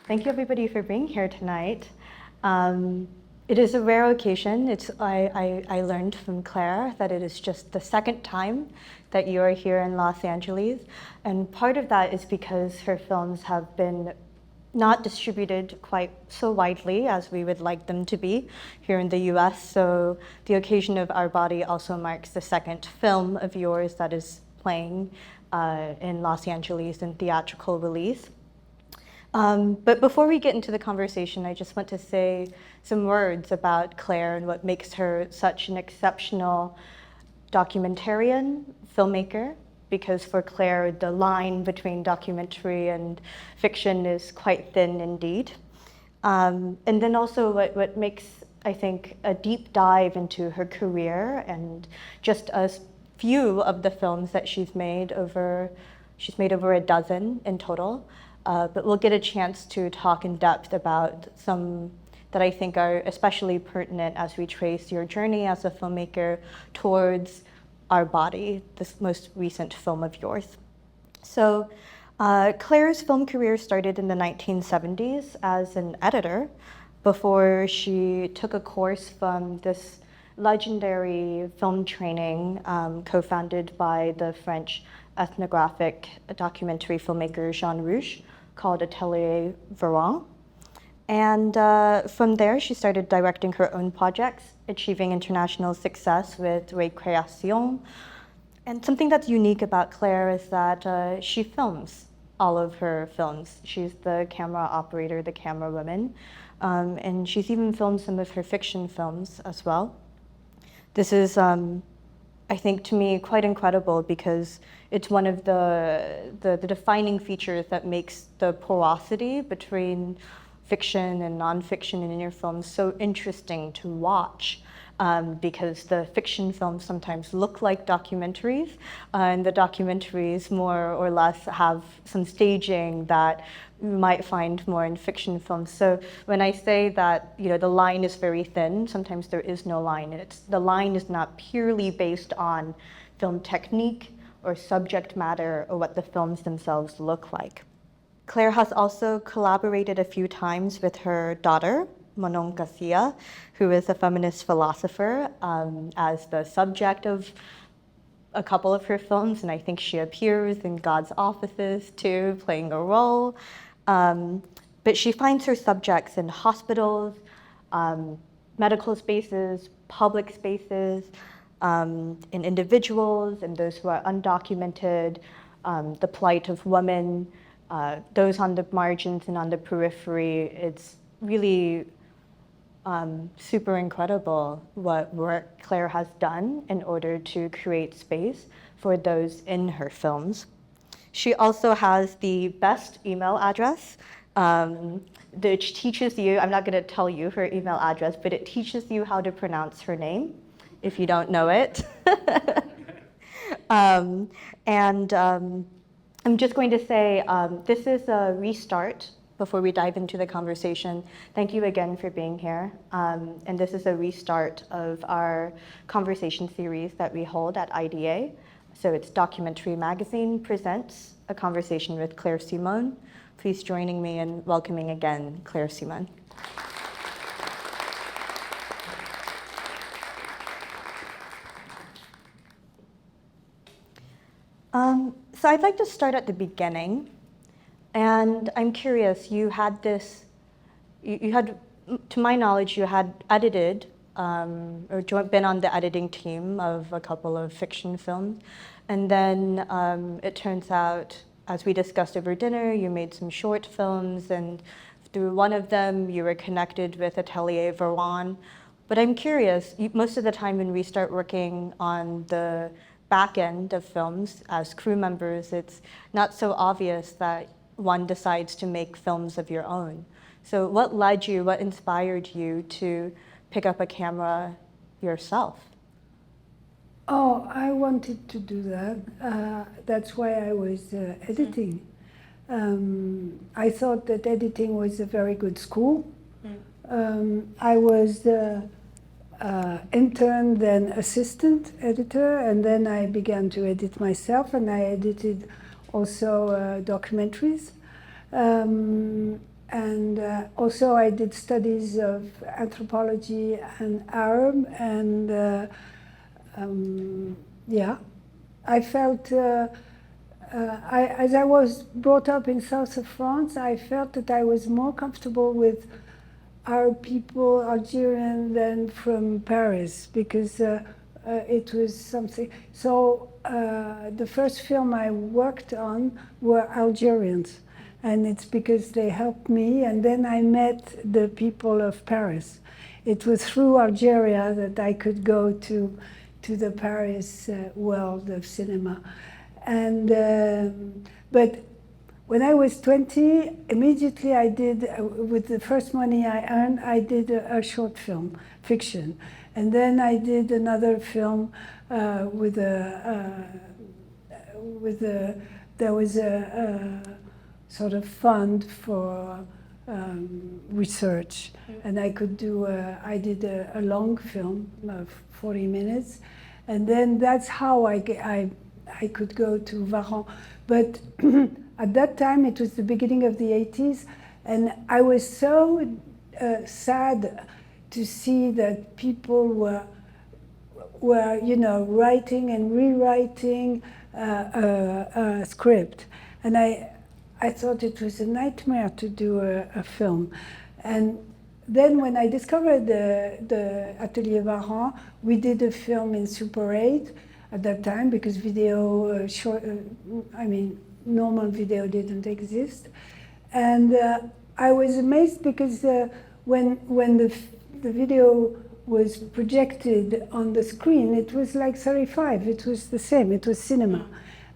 Thank you everybody for being here tonight. It is a rare occasion. I learned from Claire that it is just the second time that you are here in Los Angeles. And part of that is because her films have been not distributed quite so widely as we would like them to be here in the US. So the occasion of Our Body also marks the second film of yours that is playing in Los Angeles in theatrical release. But before we get into the conversation, I just want to say some words about Claire and what makes her such an exceptional documentarian, filmmaker, because for Claire, the line between documentary and fiction is quite thin indeed. And then also what makes, I think, a deep dive into her career and just a few of the films that she's made over a dozen in total. But we'll get a chance to talk in depth about some that I think are especially pertinent as we trace your journey as a filmmaker towards Our Body, this most recent film of yours. So Claire's film career started in the 1970s as an editor before she took a course from this legendary film training co-founded by the French ethnographic documentary filmmaker Jean Rouch, called Ateliers Varan. And from there, she started directing her own projects, achieving international success with Recreation. And something that's unique about Claire is that she films all of her films. She's the camera operator, the camera woman, and she's even filmed some of her fiction films as well. This is, I think, to me, quite incredible because it's one of the defining features that makes the porosity between fiction and nonfiction in your films so interesting to watch. Because the fiction films sometimes look like documentaries, and the documentaries more or less have some staging that you might find more in fiction films. So when I say that the line is very thin, sometimes there is no line. The line is not purely based on film technique or subject matter or what the films themselves look like. Claire has also collaborated a few times with her daughter, Manon Garcia, who is a feminist philosopher, as the subject of a couple of her films, and I think she appears in God's Offices too, playing a role. But she finds her subjects in hospitals, medical spaces, public spaces, in individuals and those who are undocumented, the plight of women, those on the margins and on the periphery. It's really super incredible what work Claire has done in order to create space for those in her films. She also has the best email address, which teaches you, I'm not going to tell you her email address, but it teaches you how to pronounce her name if you don't know it. I'm just going to say this is a restart. Before we dive into the conversation, thank you again for being here. And this is a restart of our conversation series that we hold at IDA. So it's Documentary Magazine presents a conversation with Claire Simon. Please join me in welcoming again Claire Simon. So I'd like to start at the beginning. And I'm curious, you had, to my knowledge, you had edited or been on the editing team of a couple of fiction films. And then it turns out, as we discussed over dinner, you made some short films, and through one of them, you were connected with Ateliers Varan. But I'm curious, most of the time when we start working on the back end of films as crew members, it's not so obvious that one decides to make films of your own. So what inspired you to pick up a camera yourself? Oh, I wanted to do that. That's why I was editing. I thought that editing was a very good school. I was intern, then assistant editor, and then I began to edit myself, and I edited also documentaries. and also I did studies of anthropology and Arab, and yeah, I felt, as I was brought up in south of France, I felt that I was more comfortable with Arab people, Algerian, than from Paris, because it was something. So the first film I worked on were Algerians, and it's because they helped me, and then I met the people of Paris. It was through Algeria that I could go to the Paris world of cinema. And but when I was 20, immediately I did, with the first money I earned, I did a short film, fiction. And then I did another film with there was a sort of fund for research. And I could do, I did a long film of 40 minutes. And then that's how I could go to Varan. But at that time, it was the beginning of the 80s, and I was so sad to see that people were writing and rewriting a script. And I thought it was a nightmare to do a film. And then when I discovered the Ateliers Varan, we did a film in Super 8 at that time, because video, normal video didn't exist. And I was amazed because when the video was projected on the screen, it was like 35, it was the same, it was cinema.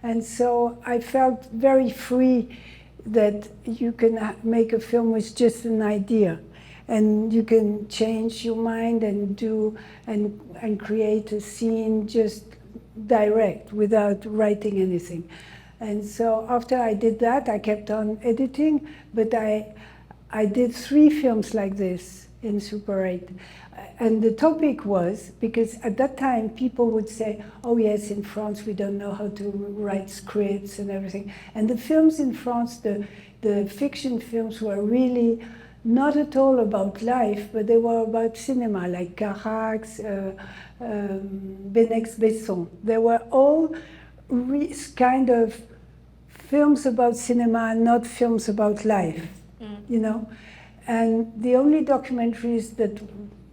And so I felt very free that you can make a film with just an idea. And you can change your mind and do and create a scene just direct without writing anything. And so after I did that, I kept on editing, but I did 3 films like this in Super 8. And the topic was, because at that time people would say, oh yes, in France we don't know how to write scripts and everything. And the films in France, the fiction films, were really not at all about life, but they were about cinema, like Carax, Benex-Besson. They were all kind of films about cinema, not films about life, you know? And the only documentaries that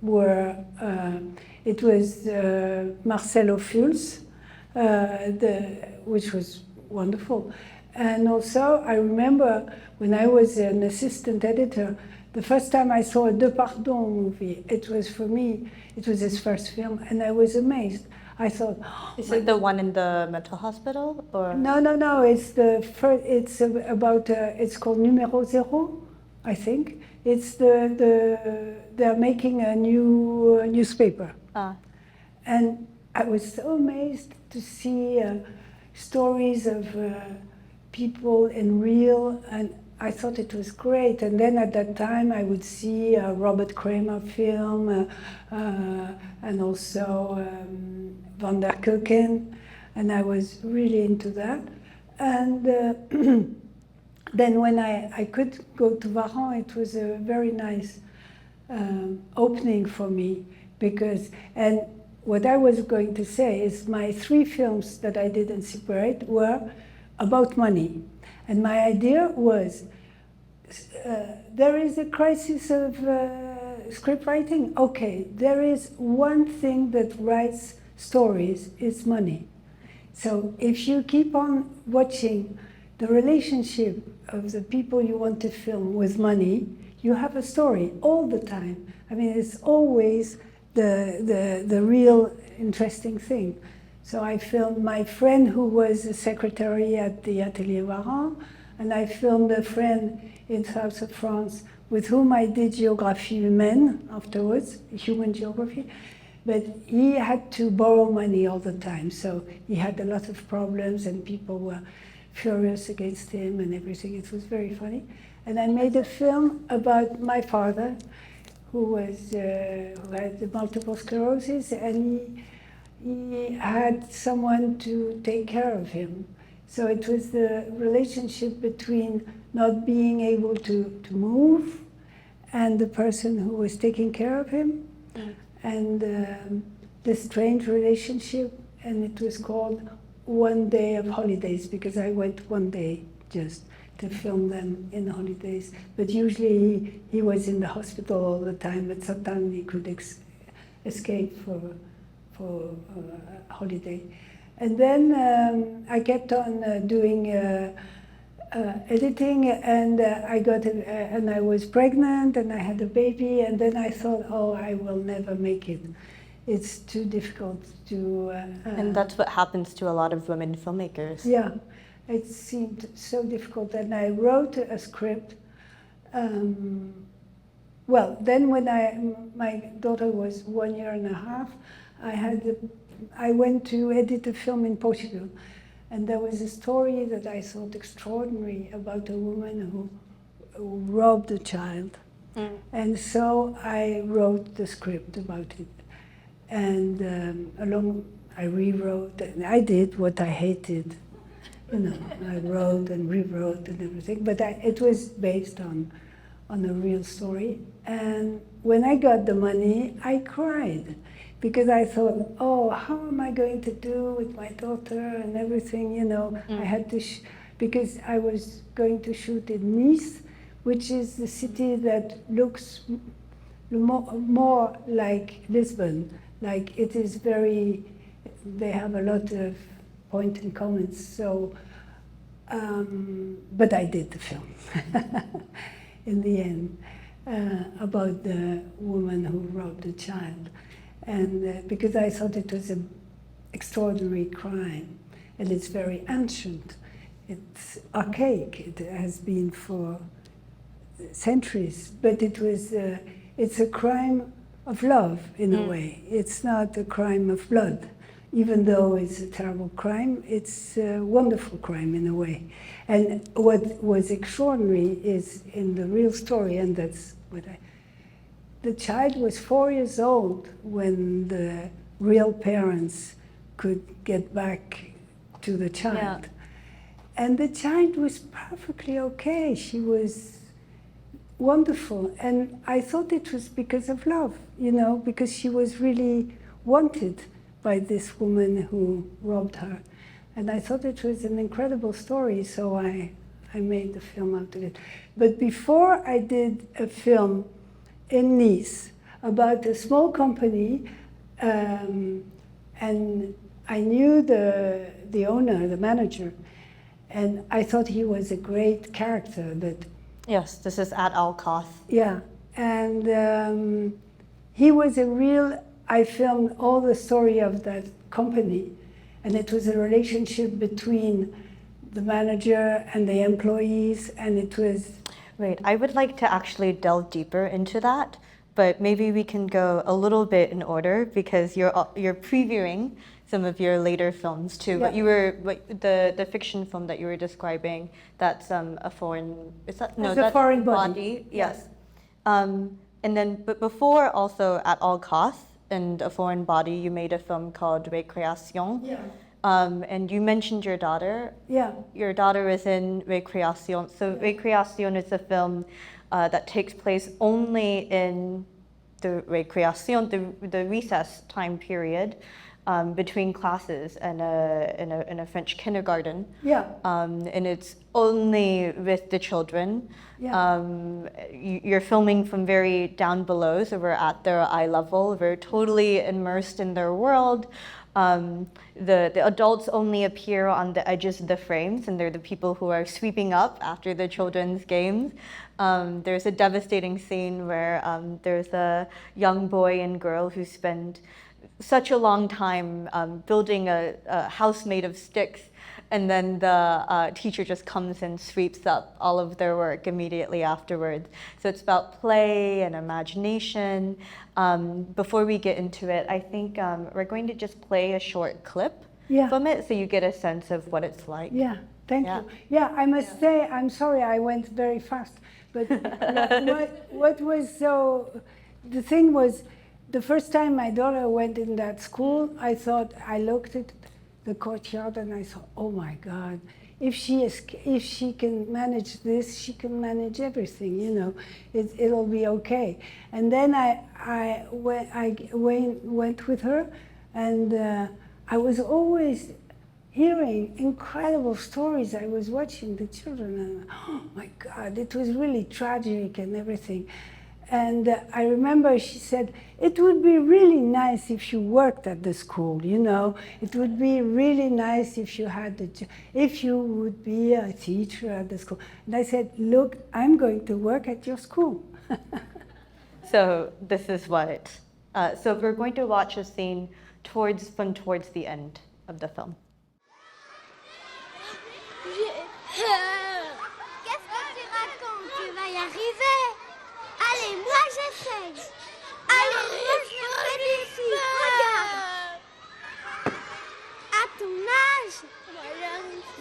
were, it was Marcel Ophuls, which was wonderful. And also, I remember when I was an assistant editor, the first time I saw a Depardieu movie, it was, for me, it was his first film, and I was amazed. I thought, is it the one in the mental hospital, or? No. It's the first. It's about. It's called Numéro Zéro, I think. It's they're making a new newspaper, and I was so amazed to see stories of people in real, and I thought it was great. And then at that time, I would see a Robert Kramer film, and also Van der Keuken, and I was really into that. And then when I could go to Varan, it was a very nice opening for me, because, and what I was going to say is my 3 films that I did in Super 8 were about money. And my idea was, there is a crisis of script writing. Okay, there is one thing that writes stories, it's money. So if you keep on watching the relationship of the people you want to film with money, you have a story all the time. I mean, it's always the real interesting thing. So I filmed my friend who was a secretary at the Ateliers Varan, and I filmed a friend in south of France with whom I did Géographie Humaine afterwards, human geography. But he had to borrow money all the time, so he had a lot of problems, and people were furious against him and everything. It was very funny. And I made a film about my father, who had multiple sclerosis, and he had someone to take care of him. So it was the relationship between not being able to move and the person who was taking care of him, and this strange relationship, and it was called One Day of Holidays, because I went one day just to film them in holidays. But usually he was in the hospital all the time, but sometimes he could escape for a holiday. And then I kept on doing editing, and and I was pregnant, and I had a baby, and then I thought, oh, I will never make it. It's too difficult to. And that's what happens to a lot of women filmmakers. Yeah, it seemed so difficult, and I wrote a script. Well, then when my daughter was 1 year and a half, I went to edit a film in Portugal. And there was a story that I thought extraordinary about a woman who robbed a child. And so I wrote the script about it. And I rewrote, and I did what I hated. You know, I wrote and rewrote and everything, but it was based on a real story. And when I got the money, I cried. Because I thought, oh, how am I going to do with my daughter and everything, you know. I had to, because I was going to shoot in Nice, which is the city that looks more like Lisbon. Like it is they have a lot of point and comments, so, but I did the film in the end, about the woman who robbed a child. And because I thought it was an extraordinary crime, and it's very ancient, it's archaic, it has been for centuries, but it's a crime of love in a way. It's not a crime of blood. Even though it's a terrible crime, it's a wonderful crime in a way. And what was extraordinary is in the real story, and that's what the child was 4 years old when the real parents could get back to the child. Yeah. And the child was perfectly okay. She was wonderful. And I thought it was because of love, you know, because she was really wanted by this woman who robbed her. And I thought it was an incredible story, so I made the film out of it. But before I did a film in Nice about a small company, and I knew the owner, the manager, and I thought he was a great character. Yes, this is at all costs. Yeah, and he was a real. I filmed all the story of that company, and it was a relationship between the manager and the employees, and it was. Right, I would like to actually delve deeper into that, but maybe we can go a little bit in order because you're previewing some of your later films too. Yeah. The fiction film that you were describing, that's a foreign. Is that no? That's a foreign body. Yes. And then, but before also At All Costs and A Foreign Body, you made a film called Récréation. Yeah. And you mentioned your daughter. Yeah. Your daughter is in Récréation. So Récréation is a film that takes place only in the Récréation, the recess time period between classes in a French kindergarten. Yeah. And it's only with the children. Yeah. You're filming from very down below, so we're at their eye level. We're totally immersed in their world. The adults only appear on the edges of the frames, and they're the people who are sweeping up after the children's games. There's a devastating scene where there's a young boy and girl who spend such a long time building a house made of sticks, and then the teacher just comes and sweeps up all of their work immediately afterwards. So it's about play and imagination. Before we get into it, I think we're going to just play a short clip from it so you get a sense of what it's like. Yeah, thank you. Yeah, I must say, I'm sorry I went very fast, but what was so, the thing was, the first time my daughter went in that school, I thought, I looked at the courtyard, and I thought, oh my God, if she can manage this, she can manage everything. You know, it'll be okay. And then I went with her, and I was always hearing incredible stories. I was watching the children, and oh my God, it was really tragic and everything. And I remember she said, it would be really nice if you worked at the school, you know. It would be really nice if you had if you would be a teacher at the school. And I said, look, I'm going to work at your school. So this is what, so we're going to watch a scene towards the end of the film. Qu'est-ce que tu racontes? Tu vas y arriver? Allez, moi j'essaye. Allez, moi je me fais d'ici. Regarde. À ton âge.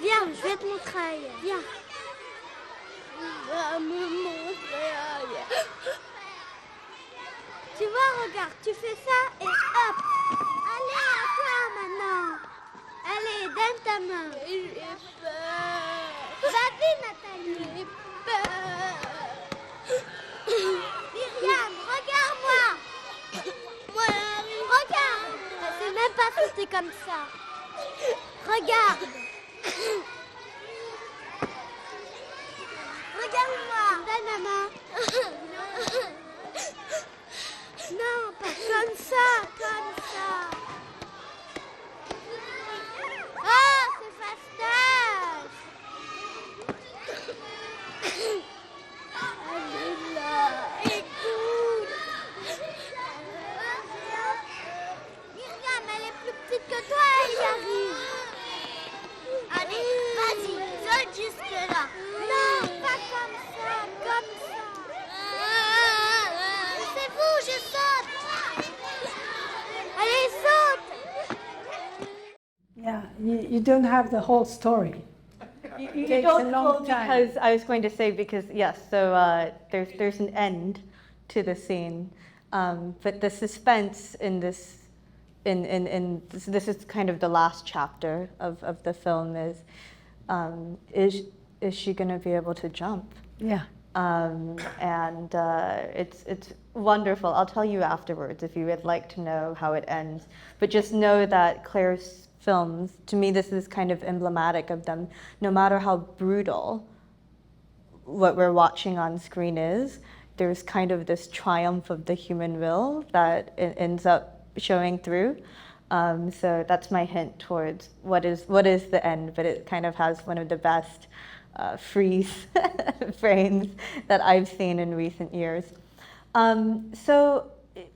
Viens, je vais te montrer. Viens. Va me montrer. Tu vois, regarde, tu fais ça et hop. Allez, à toi maintenant. Allez, donne ta main. J'ai peur. Vas-y, Nathalie. J'ai peur. Myriam, regarde-moi. Regarde. Je sais même pas si c'est comme ça. Regarde. Regarde-moi. Donne ma main. Non, pas comme ça, comme ça. Ah, c'est fastoche. Elle est là. Écoute. Myriam, elle est plus petite que toi, elle y arrive. Allez, vas-y, saute jusque là. Non, pas comme ça, comme ça. C'est vous, je saute. Allez, saute. Yeah, you don't have the whole story. You Takes don't a long know, time. because I was going to say, because yes, so there's an end to the scene, but the suspense in this, this is kind of the last chapter of the film is she going to be able to jump? Yeah. And it's wonderful. I'll tell you afterwards if you would like to know how it ends. But just know that Claire's films, to me, this is kind of emblematic of them. No matter how brutal what we're watching on screen is, there's kind of this triumph of the human will that it ends up showing through. So that's my hint towards what is the end, but it kind of has one of the best freeze frames that I've seen in recent years. So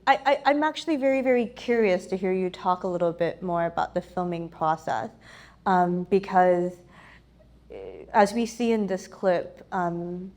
I'm actually very, very curious to hear you talk a little bit more about the filming process, because as we see in this clip, the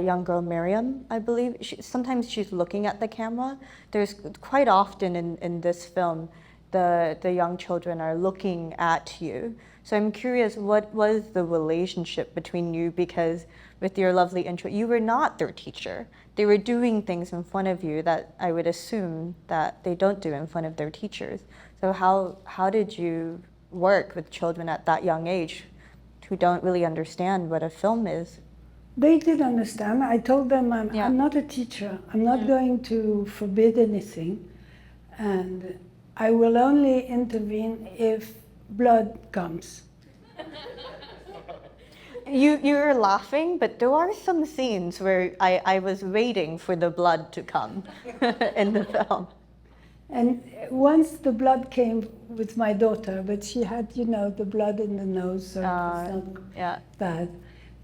young girl Miriam, I believe, sometimes she's looking at the camera. There's quite often in this film, the young children are looking at you. So I'm curious, what was the relationship between you? Because with your lovely intro, you were not their teacher. They were doing things in front of you that I would assume that they don't do in front of their teachers. So how did you work with children at that young age who don't really understand what a film is? They did understand. I told them I'm not a teacher. I'm not going to forbid anything. And I will only intervene if blood comes. You're laughing, but there are some scenes where I was waiting for the blood to come in the film. And once the blood came with my daughter, but she had, the blood in the nose, so it was not bad.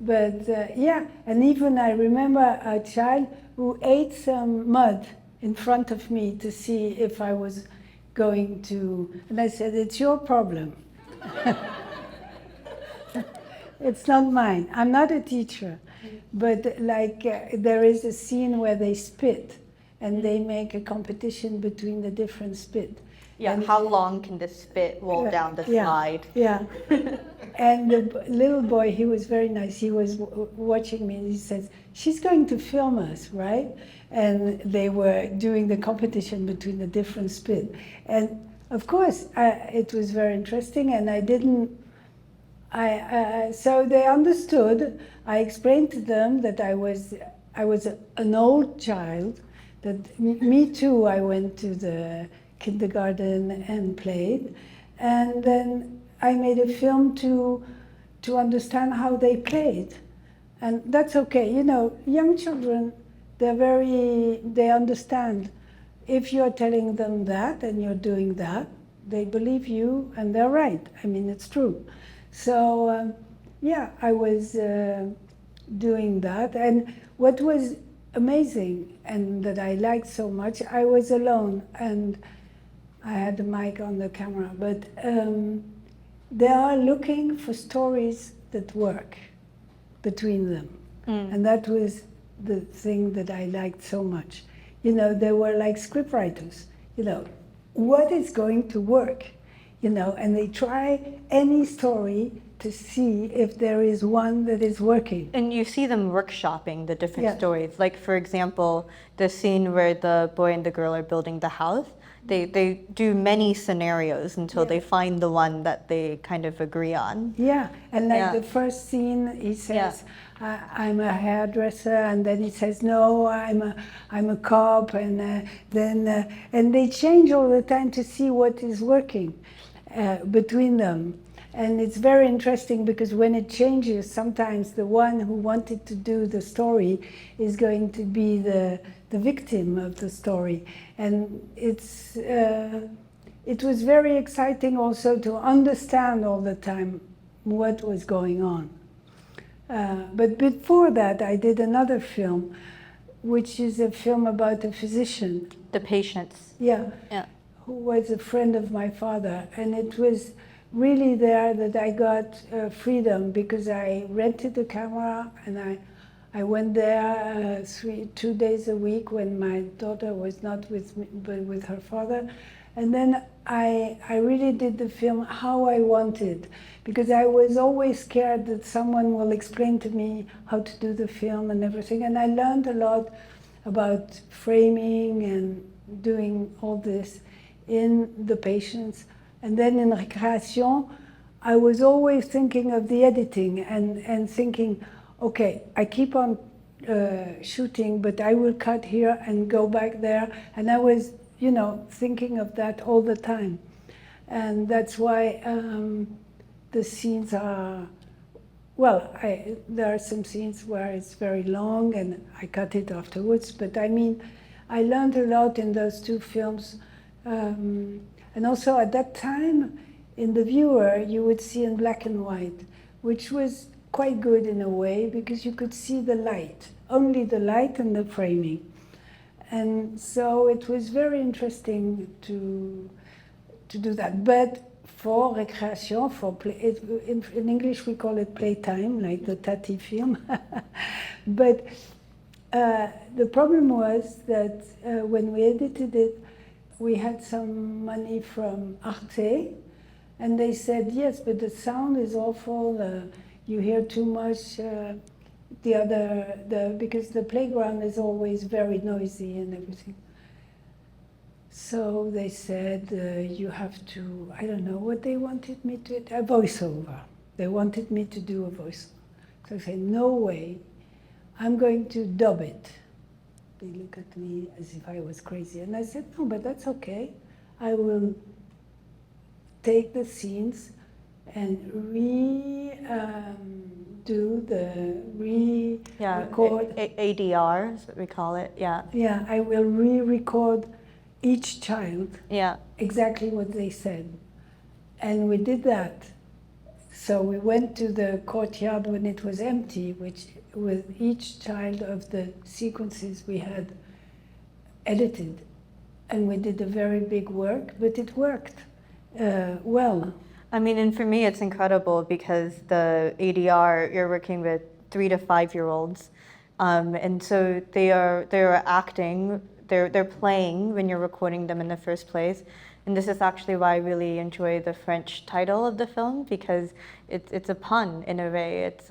But and even I remember a child who ate some mud in front of me to see if I was going to, and I said, it's your problem. It's not mine. I'm not a teacher. But there is a scene where they spit and they make a competition between the different spit. Yeah, and how long can the spit roll down the slide? Yeah. And the little boy, he was very nice. He was watching me and he says, she's going to film us, right? And they were doing the competition between the different spit. And Of course, it was very interesting, and I didn't. So they understood. I explained to them that I was an old child. That me too. I went to the kindergarten and played, and then I made a film to understand how they played, and that's okay. You know, young children, they understand. If you're telling them that and you're doing that, they believe you and they're right. I mean, it's true. So, yeah, I was doing that. And what was amazing and that I liked so much, I was alone and I had the mic on the camera, but they are looking for stories that work between them. And that was the thing that I liked so much. You know, they were like scriptwriters. You know, what is going to work? You know, and they try any story to see if there is one that is working. And you see them workshopping the different Yeah. stories. Like, for example, the scene where the boy and the girl are building the house. They do many scenarios until they find the one that they kind of agree on. Yeah, and like the first scene, he says, "I'm a hairdresser," and then he says, "No, I'm a cop," and then and they change all the time to see what is working between them. And it's very interesting because when it changes, sometimes the one who wanted to do the story is going to be the victim of the story. And it was very exciting also to understand all the time what was going on. But before that, I did another film, which is a film about a physician. The patients. Yeah. Who was a friend of my father. And it was really there that I got freedom because I rented a camera and I went there 2 days a week when my daughter was not with me, but with her father. And then I really did the film how I wanted, because I was always scared that someone will explain to me how to do the film and everything. And I learned a lot about framing and doing all this in the patients. And then in Récréation, I was always thinking of the editing and thinking, okay, I keep on shooting, but I will cut here and go back there. And I was, you know, thinking of that all the time. And that's why the scenes are, well, there are some scenes where it's very long and I cut it afterwards. But I mean, I learned a lot in those two films. And also at that time, in The Viewer, you would see in black and white, which was quite good in a way because you could see the light, only the light and the framing. And so it was very interesting to do that. But for Récréation, in English we call it playtime, like the Tati film. But the problem was that when we edited it, we had some money from Arte, and they said, yes, but the sound is awful, you hear too much, because the playground is always very noisy and everything. So they said, you have to, I don't know what they wanted me to, a voiceover. They wanted me to do a voiceover. So I said, no way, I'm going to dub it. They look at me as if I was crazy. And I said, no, but that's okay. I will take the scenes and record. ADR is what we call it, yeah. Yeah, I will re-record each child. Yeah. Exactly what they said. And we did that. So we went to the courtyard when it was empty, which with each child of the sequences we had edited. And we did a very big work, but it worked well. I mean, and for me, it's incredible because the ADR, you're working with 3 to 5 year olds. And so they're acting, they're playing when you're recording them in the first place. And this is actually why I really enjoy the French title of the film, because it's a pun in a way. It's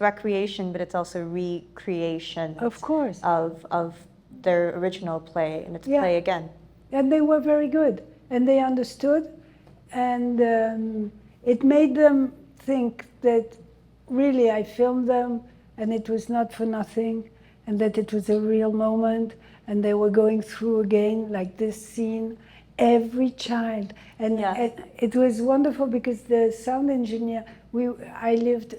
recreation, but it's also recreation. Of course. Of their original play, and it's play again. And they were very good, and they understood, and it made them think that really I filmed them, and it was not for nothing, and that it was a real moment, and they were going through again, like this scene, every child. And it was wonderful because the sound engineer, I lived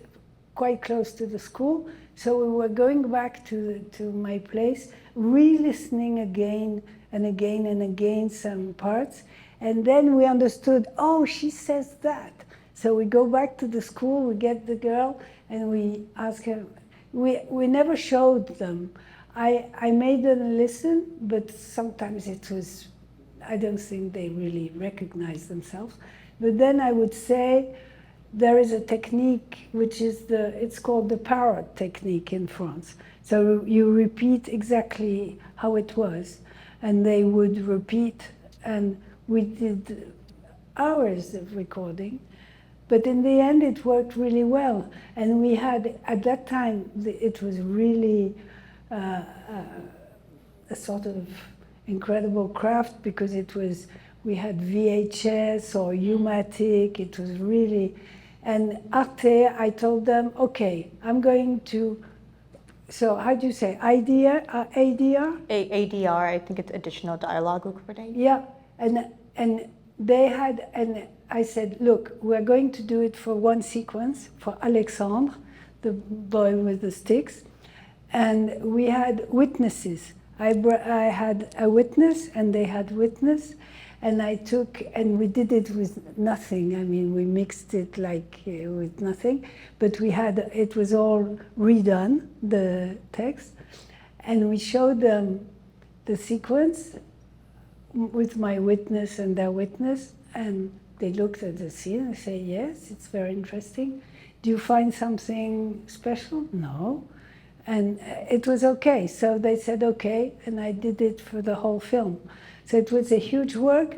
quite close to the school, so we were going back to my place, re-listening again and again and again some parts, and then we understood, oh, she says that. So we go back to the school, we get the girl, and we ask her. We never showed them. I made them listen, but sometimes it was, I don't think they really recognized themselves. But then I would say, there is a technique which is it's called the parrot technique in France. So you repeat exactly how it was, and they would repeat, and we did hours of recording, but in the end it worked really well. And we had, at that time, it was really a sort of incredible craft, because we had VHS or U-matic, it was really. And Arte, I told them, okay, I'm going to, so how do you say, ADR? ADR, I think it's additional dialogue recording. Yeah, and they had, and I said, look, we're going to do it for one sequence, for Alexandre, the boy with the sticks, and we had witnesses. I had a witness, and they had witness, and and we did it with nothing. I mean, we mixed it like with nothing, but it was all redone, the text, and we showed them the sequence with my witness and their witness, and they looked at the scene and say, yes, it's very interesting. Do you find something special? No. And it was okay. So they said okay, and I did it for the whole film. So it was a huge work,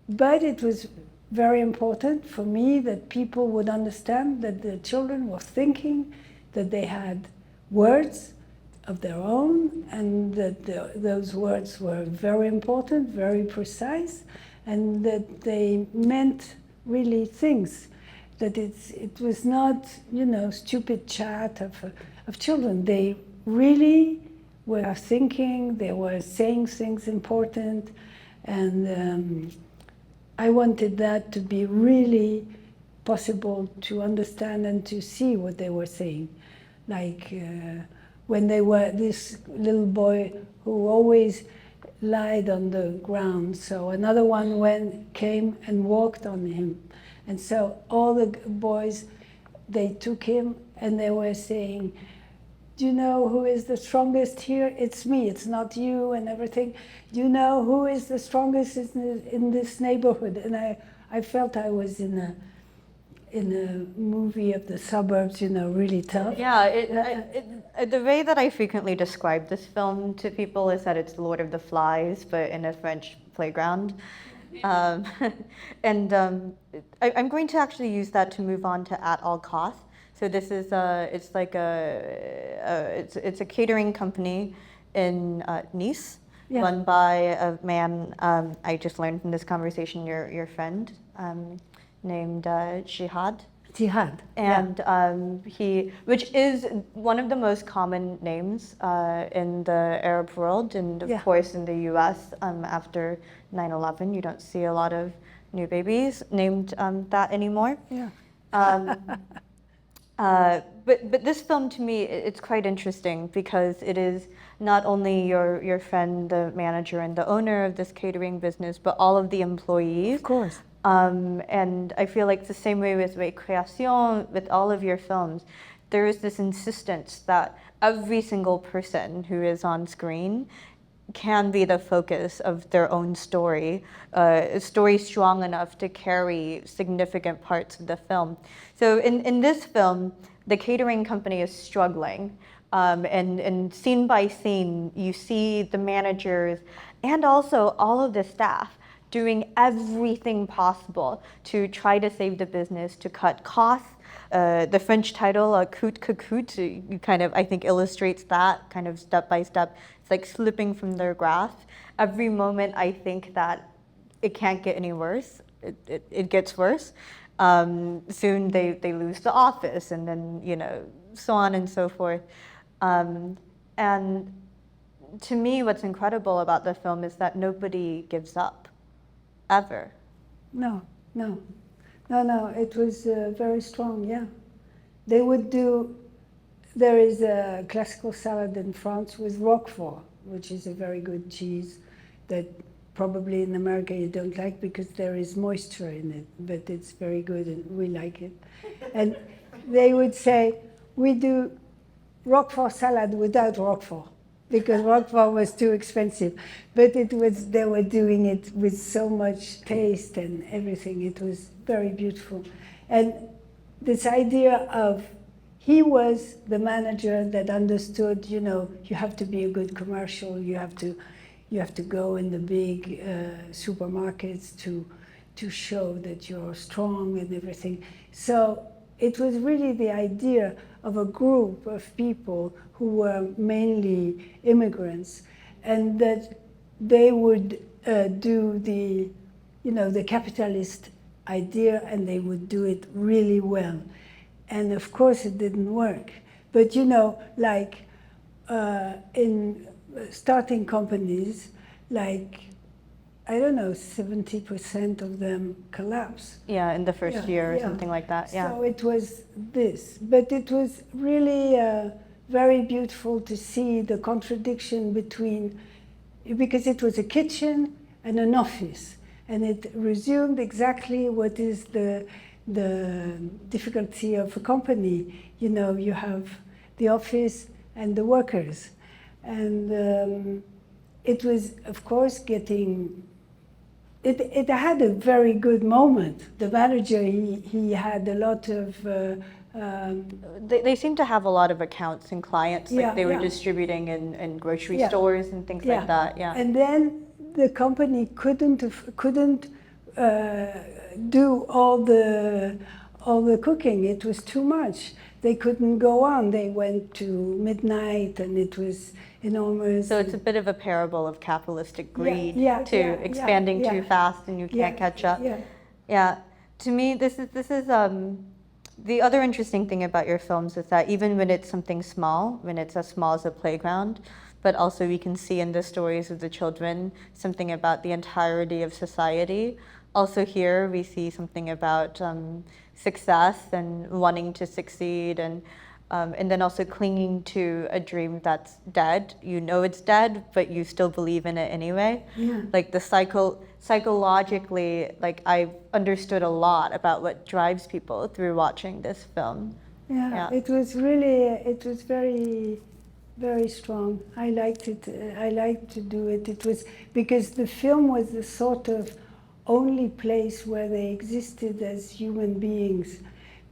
but it was very important for me that people would understand that the children were thinking, that they had words of their own, and that those words were very important, very precise, and that they meant really things. That it was not, stupid chat of children. They really were thinking, they were saying things important, and I wanted that to be really possible to understand and to see what they were saying. Like when they were, this little boy who always lied on the ground, so another one came and walked on him. And so all the boys, they took him and they were saying, do you know who is the strongest here? It's me, it's not you, and everything. Do you know who is the strongest in this neighborhood? And I felt I was in a movie of the suburbs, really tough. Yeah, the way that I frequently describe this film to people is that it's Lord of the Flies, but in a French playground. I'm going to actually use that to move on to At All Costs. So this is it's a catering company in Nice, run by a man I just learned from this conversation, your friend, named Jihad. Jihad. And which is one of the most common names in the Arab world, and of course in the US after 9/11, you don't see a lot of new babies named that anymore. Yeah. But this film, to me, it's quite interesting because it is not only your friend, the manager and the owner of this catering business, but all of the employees. Of course. And I feel like it's the same way with Création, with all of your films. There is this insistence that every single person who is on screen can be the focus of their own story, a story strong enough to carry significant parts of the film. So in this film, the catering company is struggling, and scene by scene, you see the managers and also all of the staff doing everything possible to try to save the business, to cut costs. The French title, coûte que coûte, you kind of, I think, illustrates that kind of step by step. It's like slipping from their grasp. Every moment I think that it can't get any worse. It gets worse. Soon they lose the office, and then, you know, so on and so forth. And to me, what's incredible about the film is that nobody gives up, ever. No, it was very strong, yeah. They would do, there is a classical salad in France with Roquefort, which is a very good cheese that probably in America you don't like because there is moisture in it, but it's very good and we like it. And they would say, we do Roquefort salad without Roquefort, because Roquefort was too expensive. But it was, they were doing it with so much taste and everything. It was very beautiful. And this idea of, he was the manager that understood, you know, you have to be a good commercial, you have to go in the big supermarkets to show that you're strong and everything. So it was really the idea of a group of people who were mainly immigrants, and that they would do the, you know, the capitalist idea, and they would do it really well. And of course it didn't work. But you know, like in starting companies, like, I don't know, 70% of them collapse. Yeah, in the first year or something like that, yeah. So it was this. But it was really very beautiful to see the contradiction between, because it was a kitchen and an office. And it resumed exactly what is the difficulty of a company. You know, you have the office and the workers. And it was, of course, getting, it had a very good moment. The manager, he had a lot of... They seem to have a lot of accounts and clients, like they were distributing in grocery stores and things like that, yeah. And then the company couldn't do all the cooking. It was too much. They couldn't go on. They went to midnight, and it was enormous. So it's a bit of a parable of capitalistic greed, expanding too fast and you can't catch up. Yeah. To me, this is the other interesting thing about your films is that even when it's something small, when it's as small as a playground, but also we can see in the stories of the children something about the entirety of society. Also here we see something about success and wanting to succeed, and then also clinging to a dream that's dead. You know it's dead, but you still believe in it anyway. Yeah. Like the psychologically, like I've understood a lot about what drives people through watching this film. Yeah. It was really, it was very, very strong. I liked it. I liked to do it. It was because the film was the sort of only place where they existed as human beings.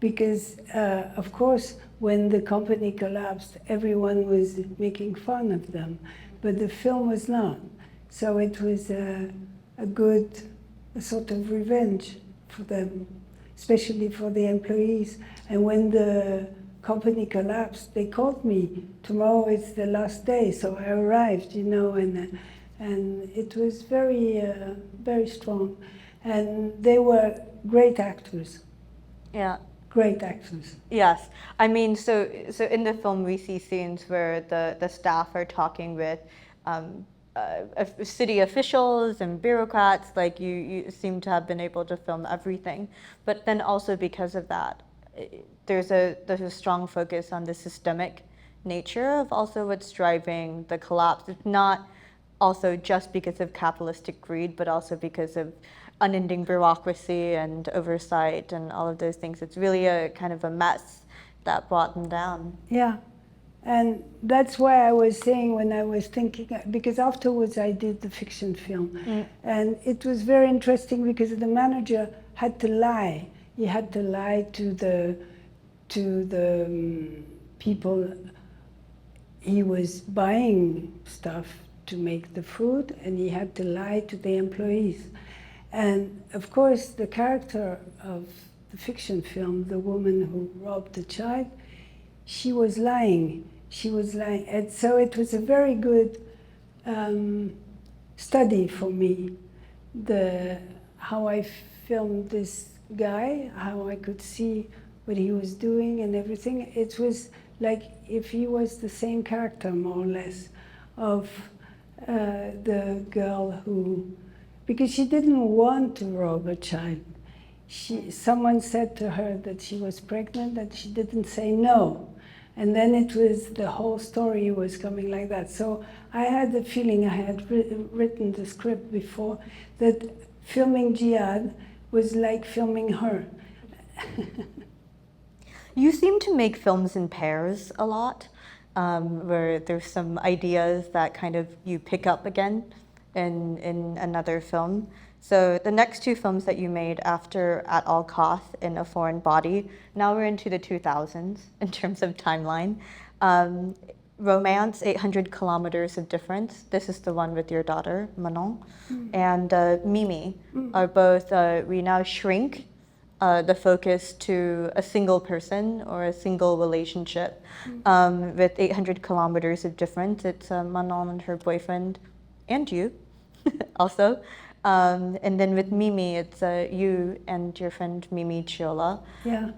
Because, of course, when the company collapsed, everyone was making fun of them. But the film was not. So it was a sort of revenge for them, especially for the employees. And when the company collapsed, they called me. Tomorrow is the last day, so I arrived, you know, and it was very, very strong. And they were great actors. Yeah. Great actors. Yes. I mean, so in the film we see scenes where the staff are talking with city officials and bureaucrats. Like you seem to have been able to film everything. But then also because of that, there's a strong focus on the systemic nature of also what's driving the collapse. It's not also just because of capitalistic greed, but also because of unending bureaucracy and oversight and all of those things. It's really a kind of a mess that brought them down. Yeah, and that's why I was saying when I was thinking, because afterwards I did the fiction film, and it was very interesting because the manager had to lie. He had to lie to the people. He was buying stuff to make the food, and he had to lie to the employees. And of course, the character of the fiction film, the woman who robbed the child, she was lying. She was lying. And so it was a very good study for me, how I filmed this guy, how I could see what he was doing and everything. It was like if he was the same character, more or less, of the girl who, because she didn't want to rob a child. Someone said to her that she was pregnant, and she didn't say no. And then it was, the whole story was coming like that. So I had the feeling, I had written the script before, that filming Jihad was like filming her. You seem to make films in pairs a lot, where there's some ideas that kind of you pick up again in another film. So the next two films that you made after At All Cost in A Foreign Body, now we're into the 2000s in terms of timeline. Romance, 800 Kilometers of Difference. This is the one with your daughter, Manon. And Mimi are both, we now shrink the focus to a single person or a single relationship. With 800 Kilometers of Difference, it's Manon and her boyfriend, and you also. And then with Mimi, it's you and your friend Mimi Chiola. Yeah.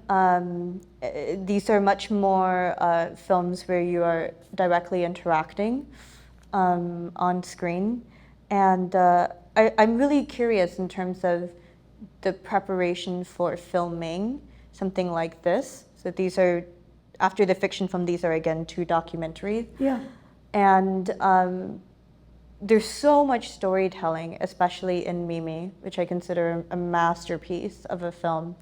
These are much more films where you are directly interacting on screen. And I'm really curious in terms of the preparation for filming something like this. So these are, after the fiction film, these are again 2 documentaries. Yeah. And there's so much storytelling, especially in Mimi, which I consider a masterpiece of a film.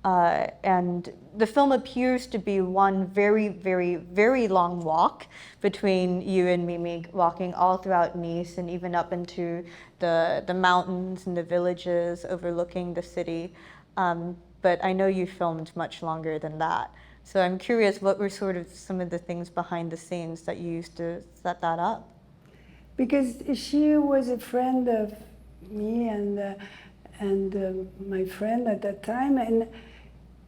And the film appears to be one very, very, very long walk between you and Mimi, walking all throughout Nice and even up into the mountains and the villages overlooking the city. But I know you filmed much longer than that. So I'm curious, what were sort of some of the things behind the scenes that you used to set that up? Because she was a friend of me and my friend at that time, and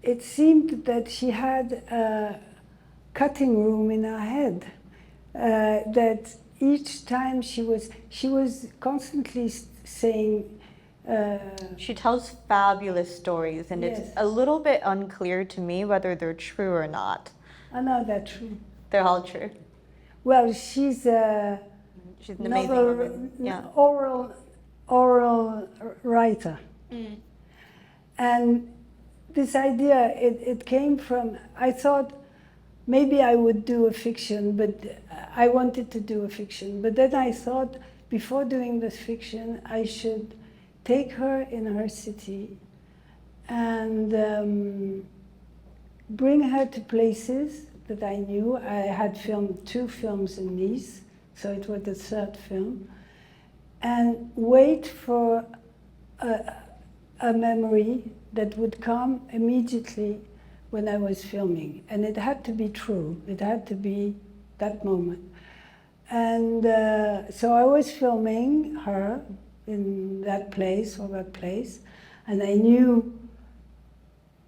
it seemed that she had a cutting room in her head. That each time she was constantly saying. She tells fabulous stories, and Yes. it's a little bit unclear to me whether they're true or not. Oh no, that's true. They're all true. Well, she's a She's an amazing woman. Yeah. oral writer. And this idea, it came from, I thought maybe I would do a fiction, but I wanted to do a fiction. But then I thought, before doing this fiction, I should take her in her city and bring her to places that I knew. I had filmed 2 films in Nice, so it was the 3rd film, and wait for a memory that would come immediately when I was filming. And it had to be true. It had to be that moment. And so I was filming her in that place or that place, and I knew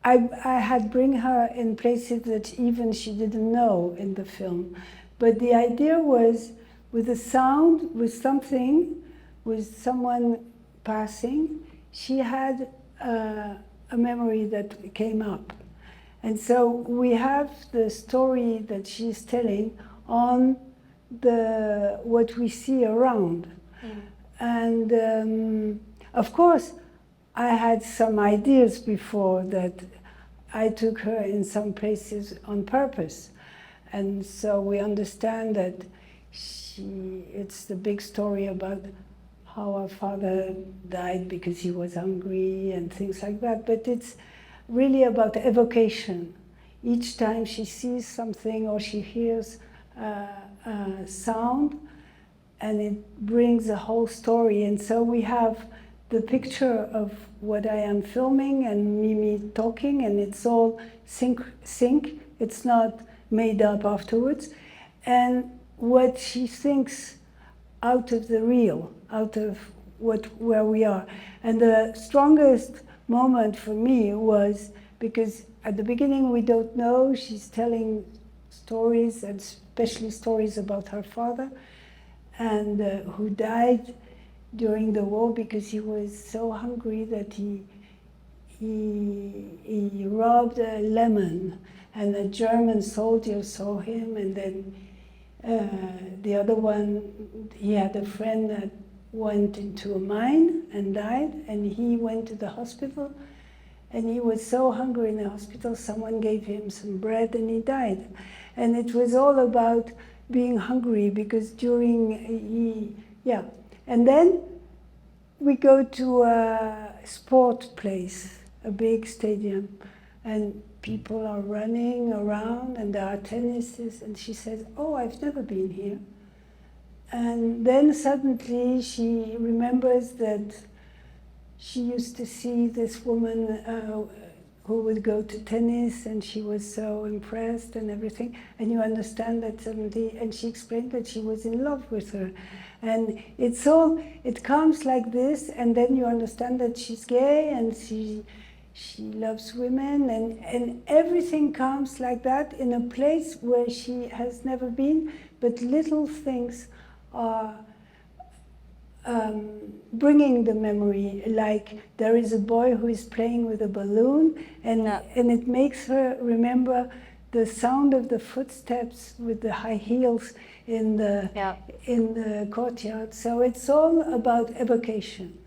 I had bring her in places that even she didn't know in the film. But the idea was with a sound, with something, with someone passing, she had a memory that came up. And so we have the story that she's telling on what we see around. And of course, I had some ideas before that I took her in some places on purpose. And so we understand that it's the big story about how her father died because he was hungry and things like that. But it's really about evocation. Each time she sees something or she hears a sound, and it brings a whole story. And so we have the picture of what I am filming and Mimi talking, and it's all sync. It's not made up afterwards. And what she thinks out of the real, out of where we are. And the strongest moment for me was because at the beginning we don't know, she's telling stories, and especially stories about her father, and who died during the war because he was so hungry that he robbed a lemon, and a German soldier saw him, and then the other one, he had a friend that went into a mine and died, and he went to the hospital, and he was so hungry in the hospital, someone gave him some bread and he died. And it was all about being hungry because and then we go to a sport place, a big stadium, and people are running around and there are tennises, and she says, oh, I've never been here. And then suddenly she remembers that she used to see this woman who would go to tennis, and she was so impressed and everything, and you understand that suddenly, and she explained that she was in love with her. And it comes like this, and then you understand that she's gay, and she loves women, and everything comes like that in a place where she has never been, but little things are bringing the memory, like there is a boy who is playing with a balloon, and it makes her remember the sound of the footsteps with the high heels in the courtyard. So it's all about evocation.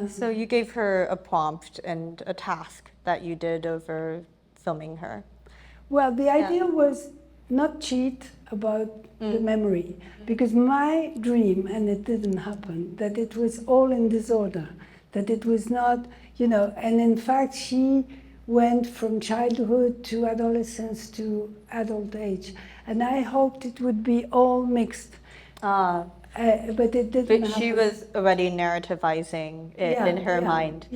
So you gave her a prompt and a task that you did over filming her. Well, the idea was not cheat about the memory, because my dream, and it didn't happen, that it was all in disorder, that it was not, and in fact she went from childhood to adolescence to adult age, and I hoped it would be all mixed. But it didn't happen. But she was already narrativizing it in her mind.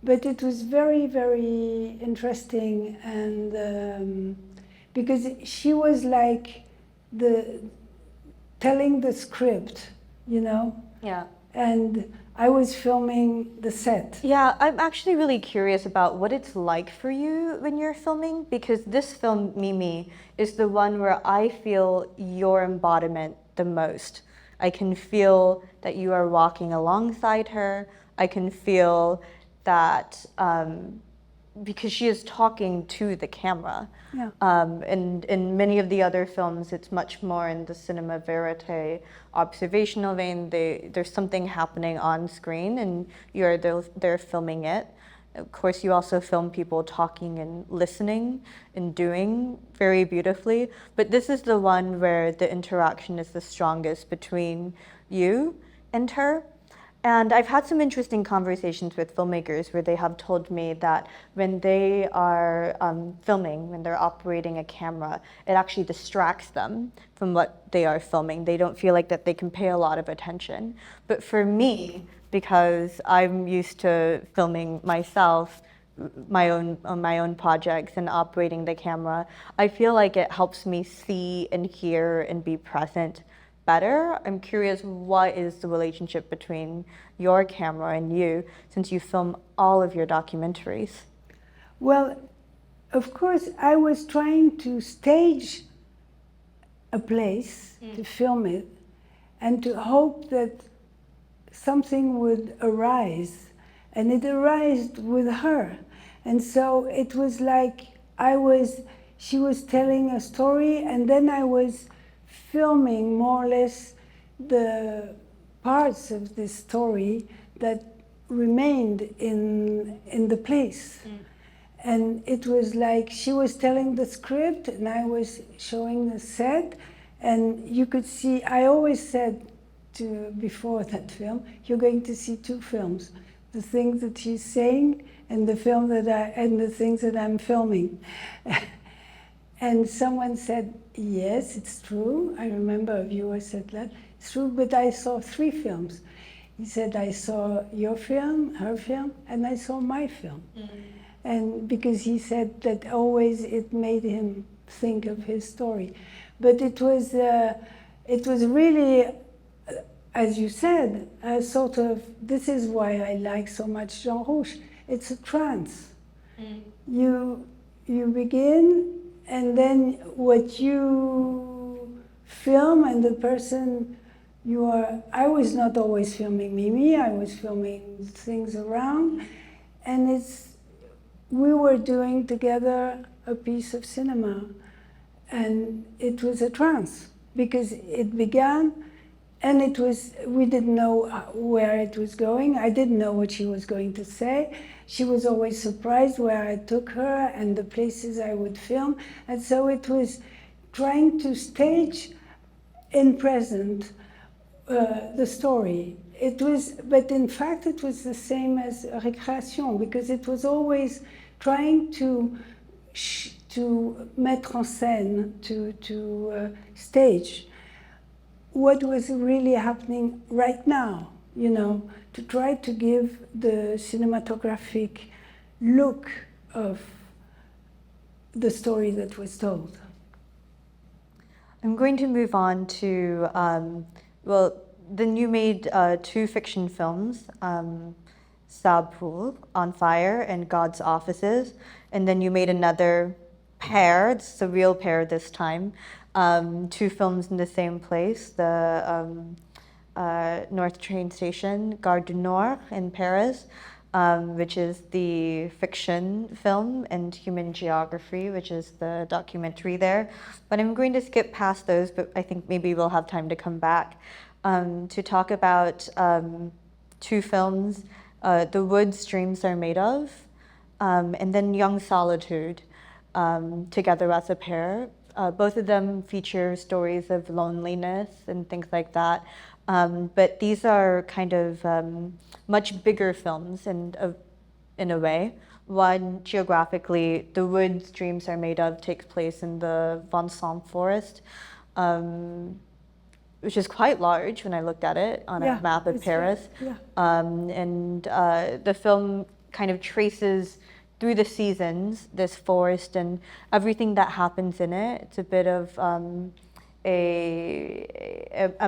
But it was very, very interesting, and because she was like telling the script, and I was filming the set. Yeah, I'm actually really curious about what it's like for you when you're filming, because this film, Mimi, is the one where I feel your embodiment the most. I can feel that you are walking alongside her. I can feel that because she is talking to the camera. Yeah. And in many of the other films, it's much more in the cinema verite, observational vein. There's something happening on screen, and you're there filming it. Of course, you also film people talking and listening and doing very beautifully. But this is the one where the interaction is the strongest between you and her. And I've had some interesting conversations with filmmakers where they have told me that when they are filming, when they're operating a camera, it actually distracts them from what they are filming. They don't feel like that they can pay a lot of attention. But for me, because I'm used to filming myself, my own projects and operating the camera, I feel like it helps me see and hear and be present better. I'm curious, what is the relationship between your camera and you, since you film all of your documentaries? Well, of course, I was trying to stage a place to film it, and to hope that something would arise, and it arose with her. And so it was like she was telling a story, and then I was filming more or less the parts of this story that remained in the place. And it was like she was telling the script and I was showing the set, and you could see, I always said before that film, you're going to see two films, the things that she's saying and the things that I'm filming. And someone said, yes, it's true. I remember a viewer said that. It's true, but I saw three films. He said, I saw your film, her film, and I saw my film. And because he said that always it made him think of his story. But it was really as you said, sort of, this is why I like so much Jean Rouch. It's a trance. You begin, and then what you film and the person you are. I was not always filming Mimi. I was filming things around, and we were doing together a piece of cinema, and it was a trance because it began. And we didn't know where it was going. I didn't know what she was going to say. She was always surprised where I took her and the places I would film. And so it was trying to stage in present the story. But in fact, it was the same as Récréation, because it was always trying to mettre en scène, to stage what was really happening right now, to try to give the cinematographic look of the story that was told. I'm going to move on to, then you made 2 fiction films, Sabpool, On Fire, and God's Offices, and then you made another pair, it's a real pair this time, 2 films in the same place, the North Train Station, Gare du Nord in Paris, which is the fiction film, and Human Geography, which is the documentary there. But I'm going to skip past those, but I think maybe we'll have time to come back to talk about 2 films, The Woods Dreams Are Made Of, and then Young Solitude, together as a pair. Both of them feature stories of loneliness and things like that. But these are kind of much bigger films in a way. One, geographically, The Woods Dreams Are Made Of takes place in the Vincennes forest, which is quite large when I looked at it on a map of Paris. And the film kind of traces through the seasons this forest and everything that happens in it. It's a bit of a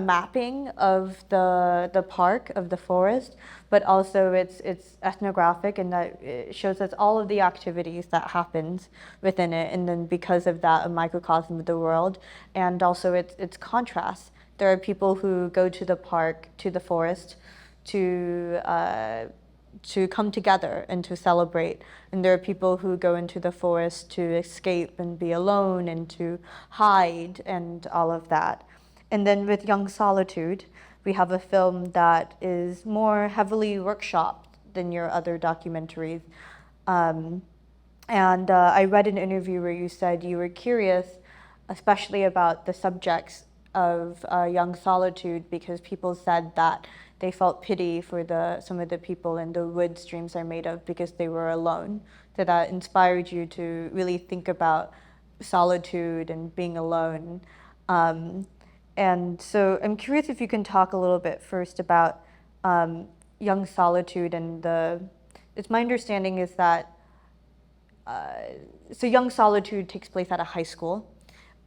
mapping of the park, of the forest, but also it's ethnographic, and that it shows us all of the activities that happens within it, and then because of that, a microcosm of the world, and also it's contrasts. There are people who go to the park, to the forest, to come together and to celebrate. And there are people who go into the forest to escape and be alone and to hide and all of that. And then with Young Solitude, we have a film that is more heavily workshopped than your other documentaries. I read an interview where you said you were curious, especially about the subjects of Young Solitude, because people said that they felt pity for some of the people in The Woods Dreams Are Made Of because they were alone. So that inspired you to really think about solitude and being alone. And so I'm curious if you can talk a little bit first about Young Solitude and it's my understanding is that, so Young Solitude takes place at a high school.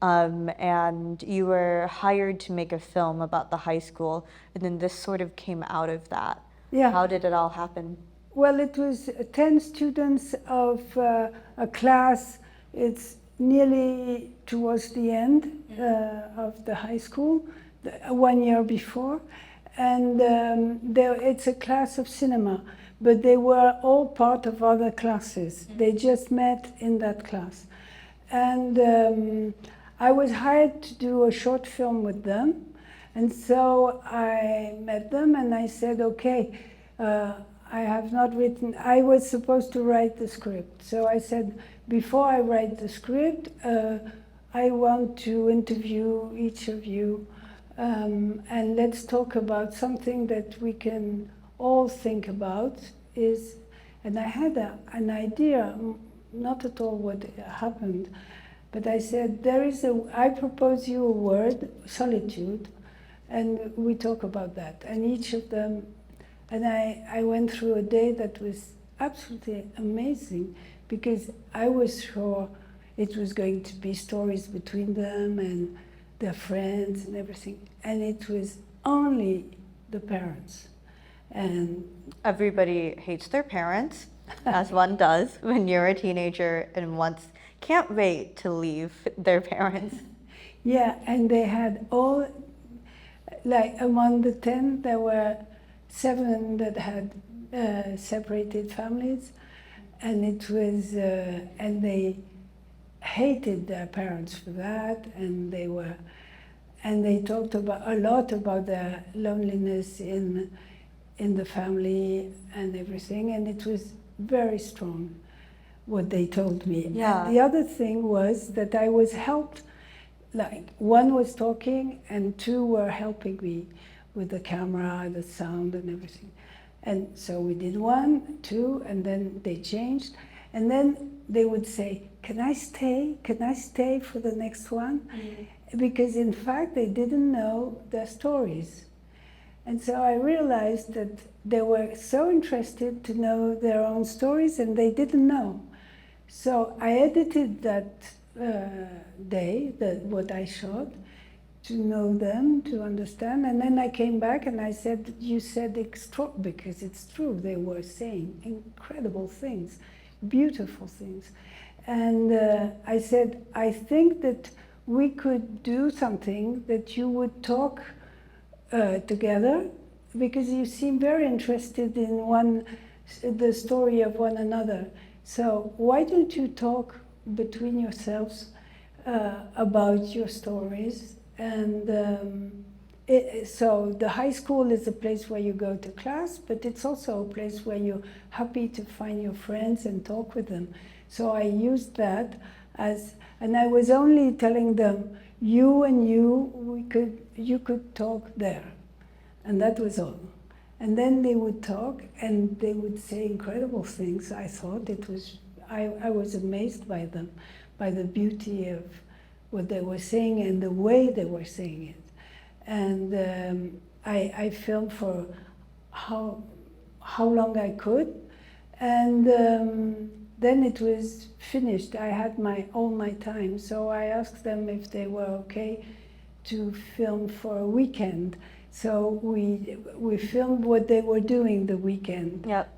And you were hired to make a film about the high school, and then this sort of came out of that. Yeah. How did it all happen? Well, it was 10 students of a class. It's nearly towards the end of the high school, 1 year before. And it's a class of cinema, but they were all part of other classes. They just met in that class. And I was hired to do a short film with them. And so I met them and I said, okay, I have not written, I was supposed to write the script. So I said, before I write the script, I want to interview each of you and let's talk about something that we can all think about and I had an idea, not at all what happened, but I said, I propose you a word, solitude, and we talk about that. And each of them, and I went through a day that was absolutely amazing because I was sure it was going to be stories between them and their friends and everything. And it was only the parents. And everybody hates their parents, as one does when you're a teenager and can't wait to leave their parents. yeah, and they had all, like among the 10, there were 7 that had separated families, and it was, and they hated their parents for that, and they talked about a lot about their loneliness in the family and everything, and it was very strong what they told me. Yeah. And the other thing was that I was helped, like one was talking and 2 were helping me with the camera, the sound and everything. And so we did 1, 2, and then they changed. And then they would say, can I stay? Can I stay for the next one? Mm-hmm. Because in fact, they didn't know their stories. And so I realized that they were so interested to know their own stories and they didn't know. So I edited that day, what I shot, to know them, to understand. And then I came back and I said, you said because it's true, they were saying incredible things, beautiful things. And I said, I think that we could do something that you would talk together, because you seem very interested in the story of one another. So why don't you talk between yourselves about your stories? And so the high school is a place where you go to class, but it's also a place where you're happy to find your friends and talk with them. So I used that and I was only telling them, you and you could talk there. And that was all. And then they would talk and they would say incredible things. I thought I was amazed by them, by the beauty of what they were saying and the way they were saying it. And I filmed for how long I could. And then it was finished. I had all my time. So I asked them if they were okay to film for a weekend. So we filmed what they were doing the weekend. Yep.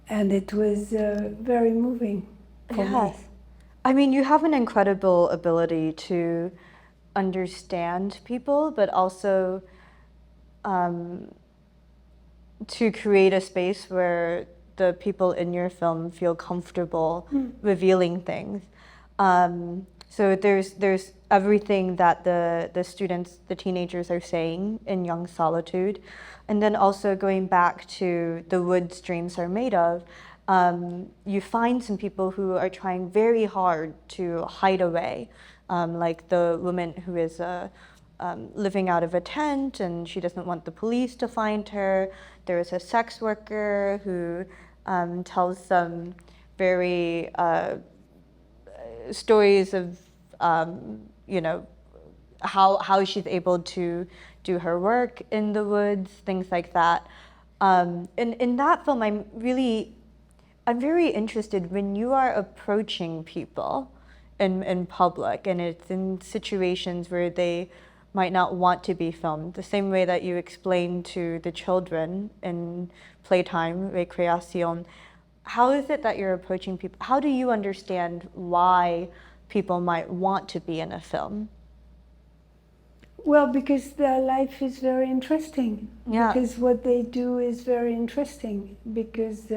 And it was very moving for me. I mean, you have an incredible ability to understand people, but also to create a space where the people in your film feel comfortable revealing things. So there's everything that the students, the teenagers are saying in Young Solitude. And then also going back to the wood dreams are made of, you find some people who are trying very hard to hide away. Like the woman who is living out of a tent and she doesn't want the police to find her. There is a sex worker who tells some very stories of how she's able to do her work in the woods, things like that. In that film, I'm very interested when you are approaching people in public, and it's in situations where they might not want to be filmed, the same way that you explained to the children in playtime, recreation. How is it that you're approaching people? How do you understand why people might want to be in a film? Well, because their life is very interesting. Yeah. Because what they do is very interesting. Because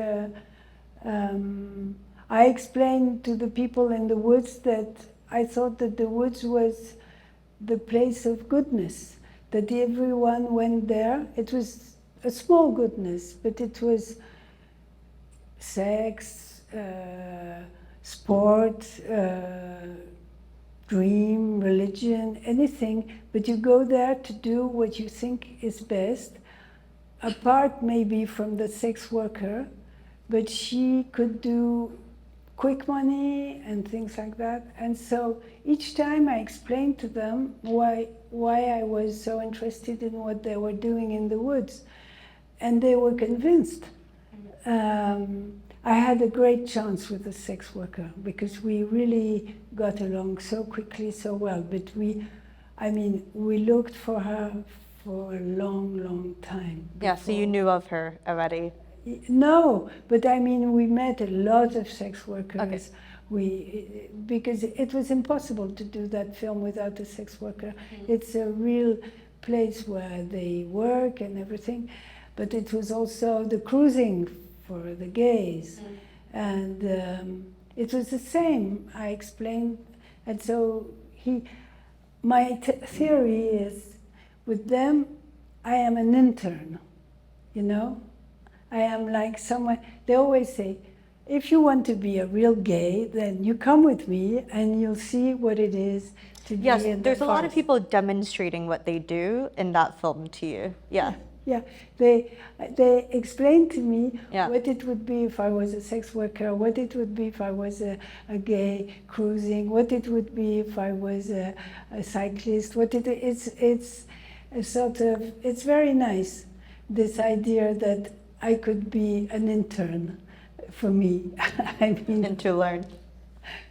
I explained to the people in the woods that I thought that the woods was the place of goodness, that everyone went there. It was a small goodness, but it was sex, sport, dream, religion, anything, but you go there to do what you think is best, apart maybe from the sex worker, but she could do quick money and things like that. And so each time I explained to them why I was so interested in what they were doing in the woods, and they were convinced. I had a great chance with the sex worker because we really got along so quickly, so well. But we looked for her for a long, long time. Yeah, so you knew of her already. No, but I mean, we met a lot of sex workers. Okay. Because it was impossible to do that film without a sex worker. It's a real place where they work and everything, but it was also the cruising for the gays. And it was the same, I explained. And so my theory is, with them, I am an intern, you know? I am like someone, they always say, if you want to be a real gay, then you come with me and you'll see what it is to be in the forest. Yes, there's a lot of people demonstrating what they do in that film to you. Yeah. Yeah, they explained to me Yeah. what it would be if I was a sex worker, what it would be if I was a gay cruising, what it would be if I was a cyclist. It's a sort of, it's very nice, this idea that I could be an intern for me. I mean, And to learn.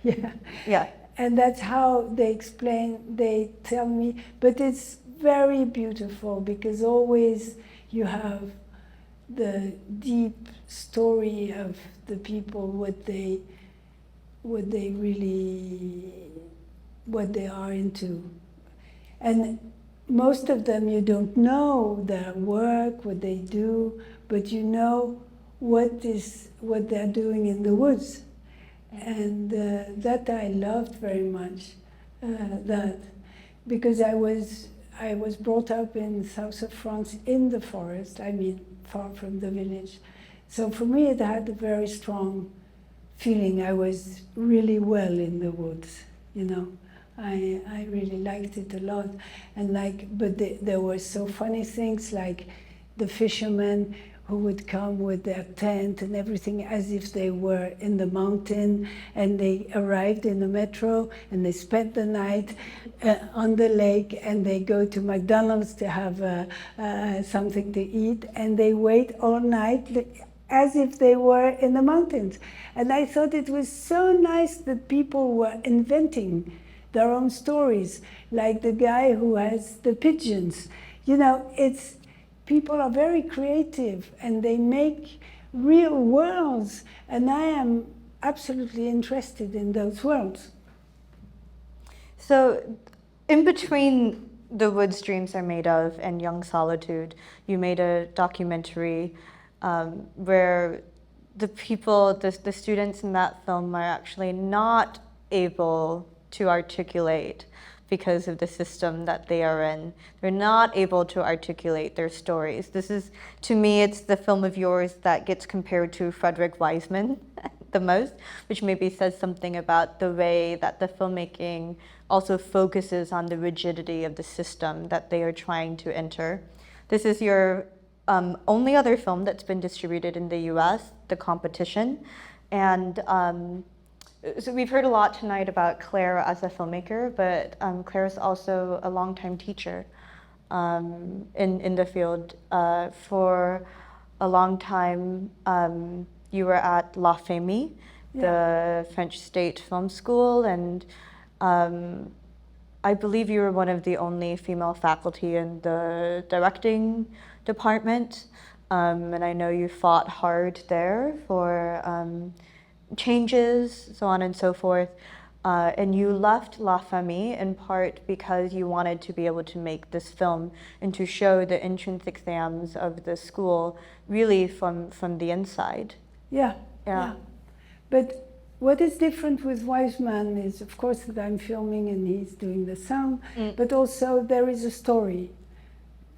yeah. Yeah. And that's how they explain, they tell me, but it's very beautiful because always you have the deep story of the people, what they are into. And most of them you don't know their work, what they do, but you know what they're doing in the woods. And that I loved very much, that because I was brought up in south of France in the forest, I mean far from the village. So for me it had a very strong feeling. I was really well in the woods, you know. I really liked it a lot. And but there were so funny things like the fishermen who would come with their tent and everything as if they were in the mountain, and they arrived in the metro and they spent the night on the lake, and they go to McDonald's to have something to eat, and they wait all night as if they were in the mountains. And I thought it was so nice that people were inventing their own stories, like the guy who has the pigeons. You know, people are very creative and they make real worlds, and I am absolutely interested in those worlds. So in between The Woods Dreams Are Made Of and Young Solitude, you made a documentary where the people, the students in that film are actually not able to articulate because of the system that they are in. They're not able to articulate their stories. This is, to me, it's the film of yours that gets compared to Frederick Wiseman the most, which maybe says something about the way that the filmmaking also focuses on the rigidity of the system that they are trying to enter. This is your only other film that's been distributed in the US, The Competition. And so we've heard a lot tonight about Claire as a filmmaker, but Claire is also a longtime teacher in the field. For a long time, you were at La Fémis, the French state film school, and I believe you were one of the only female faculty in the directing department, and I know you fought hard there for changes, so on and so forth. And you left La Fémis in part because you wanted to be able to make this film and to show the entrance exams of the school really from the inside. Yeah. But what is different with Wiseman is, of course, that I'm filming and he's doing the sound, but also there is a story.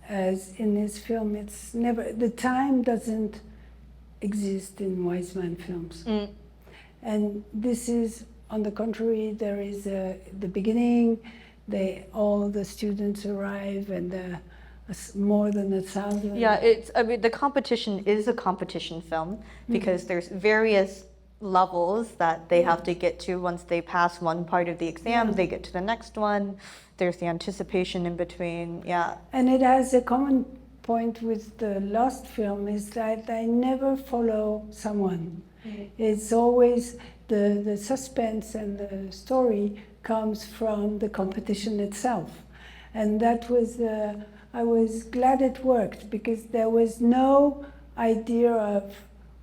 As in his film, it's never, the time doesn't exist in Wiseman films. And this is, on the contrary, there is the beginning, all the students arrive, and more than 1,000. Yeah, I mean, The Competition is a competition film because there's various levels that they have to get to. Once they pass one part of the exam, they get to the next one. There's the anticipation in between, And it has a common point with the last film, is that I never follow someone. It's always the suspense and the story comes from the competition itself. And that was, I was glad it worked because there was no idea of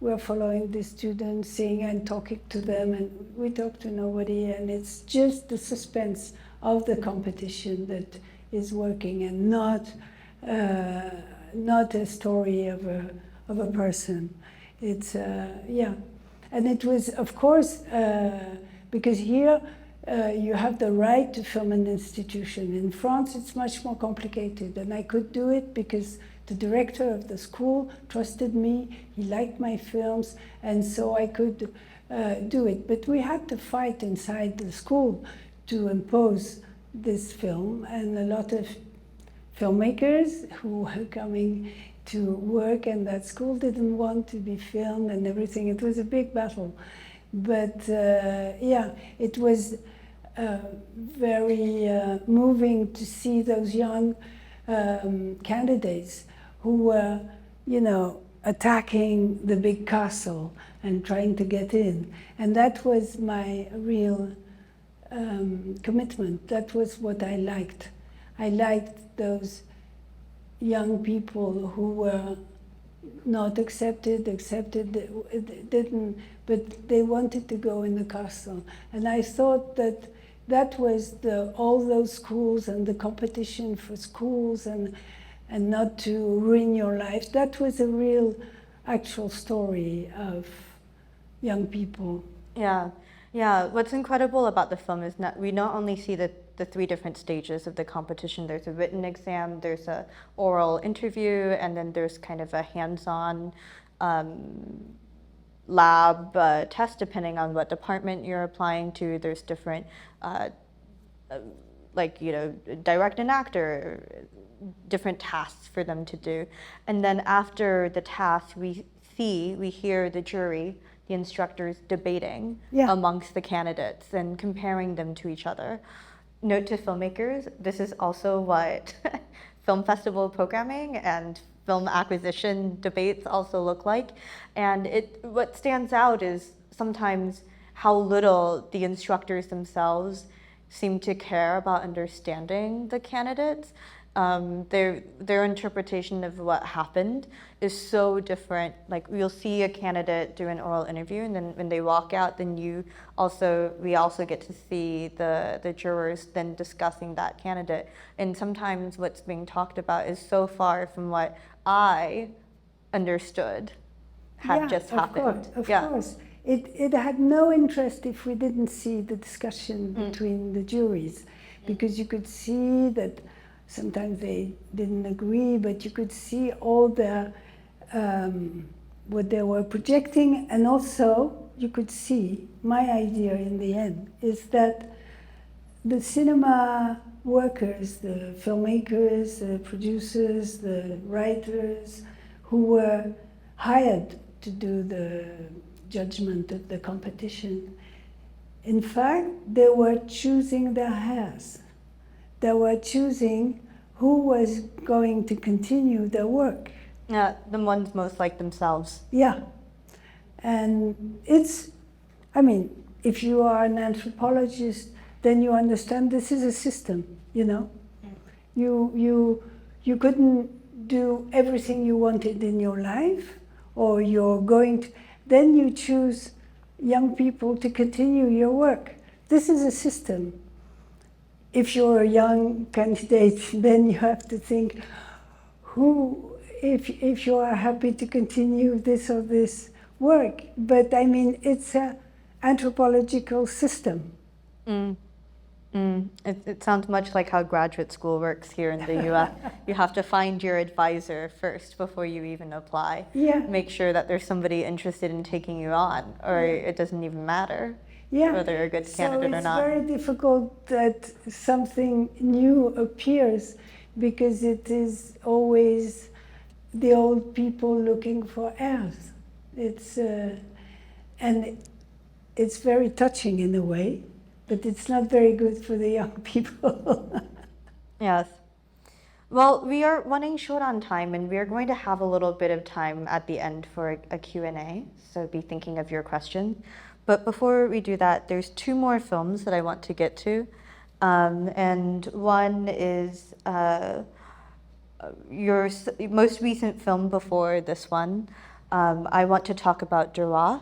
we're following the students, seeing and talking to them, and we talk to nobody, and it's just the suspense of the competition that is working, and not a story of a person. It's yeah, and it was, of course, because here you have the right to film an institution. In France, it's much more complicated, and I could do it because the director of the school trusted me, he liked my films, and so I could do it. But we had to fight inside the school to impose this film, and a lot of filmmakers who were coming to work in that school didn't want to be filmed and everything. It was a big battle. But yeah, it was very moving to see those young candidates who were, you know, attacking the big castle and trying to get in. And that was my real commitment. That was what I liked. I liked those young people who were not accepted, didn't, but they wanted to go in the castle. And I thought that that was all those schools and the competition for schools and not to ruin your life. That was a real, actual story of young people. Yeah, yeah. What's incredible about the film is we not only see the three different stages of the competition. There's a written exam, there's a oral interview, and then there's kind of a hands-on lab test depending on what department you're applying to. There's different, like, you know, direct an actor, different tasks for them to do. And then after the task, we hear the jury, the instructors debating amongst the candidates and comparing them to each other. Note to filmmakers, this is also what film festival programming and film acquisition debates also look like. And what stands out is sometimes how little the instructors themselves seem to care about understanding the candidates. Their interpretation of what happened is so different. Like, you'll see a candidate do an oral interview, and then when they walk out, then we also get to see the jurors then discussing that candidate. And sometimes what's being talked about is so far from what I understood had just happened. Of course. It had no interest if we didn't see the discussion between the juries, because you could see that sometimes they didn't agree, but you could see all the what they were projecting, and also you could see my idea in the end is that the cinema workers, the filmmakers, the producers, the writers who were hired to do the judgment of the competition, in fact, they were choosing their hairs. They were choosing who was going to continue their work. Yeah, the ones most like themselves. Yeah. And it's, I mean, if you are an anthropologist, then you understand this is a system, you know? You couldn't do everything you wanted in your life, or you're going to, then you choose young people to continue your work. This is a system. If you're a young candidate, then you have to think if you are happy to continue this or this work. But I mean, it's an anthropological system. It sounds much like how graduate school works here in the US. You have to find your advisor first before you even apply. Yeah. Make sure that there's somebody interested in taking you on, or it doesn't even matter whether you're a good candidate or not. So it's very difficult that something new appears, because it is always the old people looking for heirs. And it's very touching in a way, but it's not very good for the young people. Yes. Well, we are running short on time, and we are going to have a little bit of time at the end for a Q&A, so be thinking of your questions. But before we do that, there's two more films that I want to get to. And one is your most recent film before this one, I want to talk about Duras,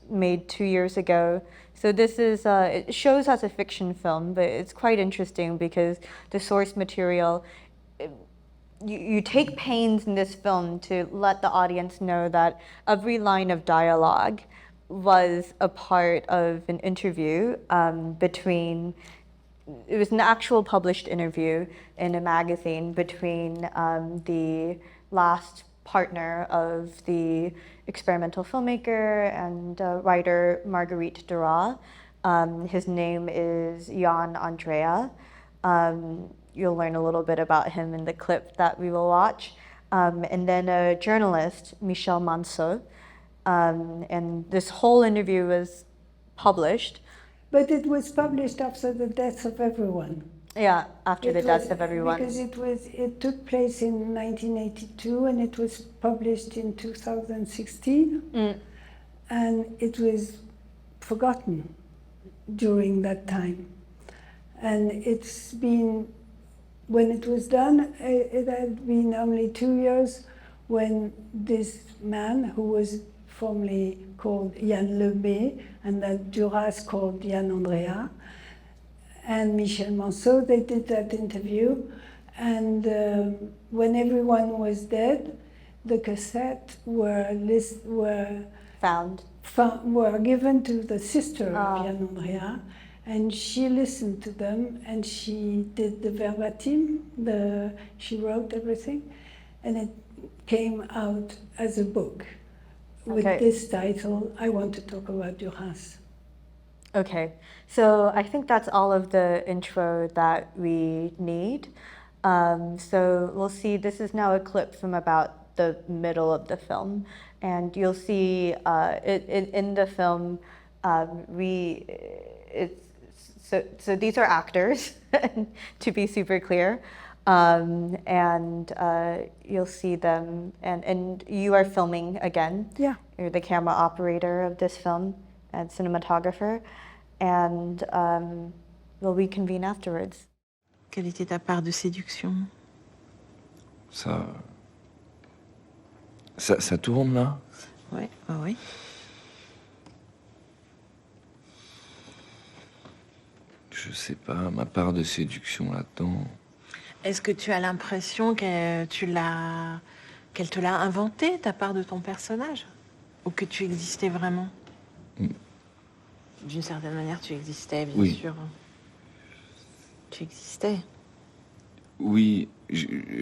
made 2 years ago. So this is, it shows as a fiction film, but it's quite interesting because the source material, you take pains in this film to let the audience know that every line of dialogue was a part of an interview between, it was an actual published interview in a magazine between the last partner of the experimental filmmaker and writer Marguerite Duras. His name is Yann Andréa. You'll learn a little bit about him in the clip that we will watch. And then a journalist, Michel Manceau. And this whole interview was published. But it was published after the death of everyone. Yeah, after the death of everyone. Because it took place in 1982 and it was published in 2016. And it was forgotten during that time. And it's been, when it was done, it had been only 2 years when this man, who was formerly called Yann Lebé, and then Duras called Yann Andréa, and Michel Manceau, they did that interview. And when everyone was dead, the cassettes were were given to the sister of Yann Andréa, and she listened to them, and she did the verbatim, she wrote everything, and it came out as a book with this title, I Want to Talk About Duras. Okay, so I think that's all of the intro that we need. So we'll see, this is now a clip from about the middle of the film, and you'll see in the film, so these are actors, to be super clear, and you'll see them, and you are filming again. Yeah. You're the camera operator of this film and cinematographer, and we'll reconvene afterwards. Quelle était ta part de séduction? Ça tourne là? Ouais, oui. Je sais pas, ma part de séduction là-dedans. Est-ce que tu as l'impression qu'elle te l'a inventé, ta part de ton personnage? Ou que tu existais vraiment? D'une certaine manière, tu existais, bien sûr. Tu existais. Oui,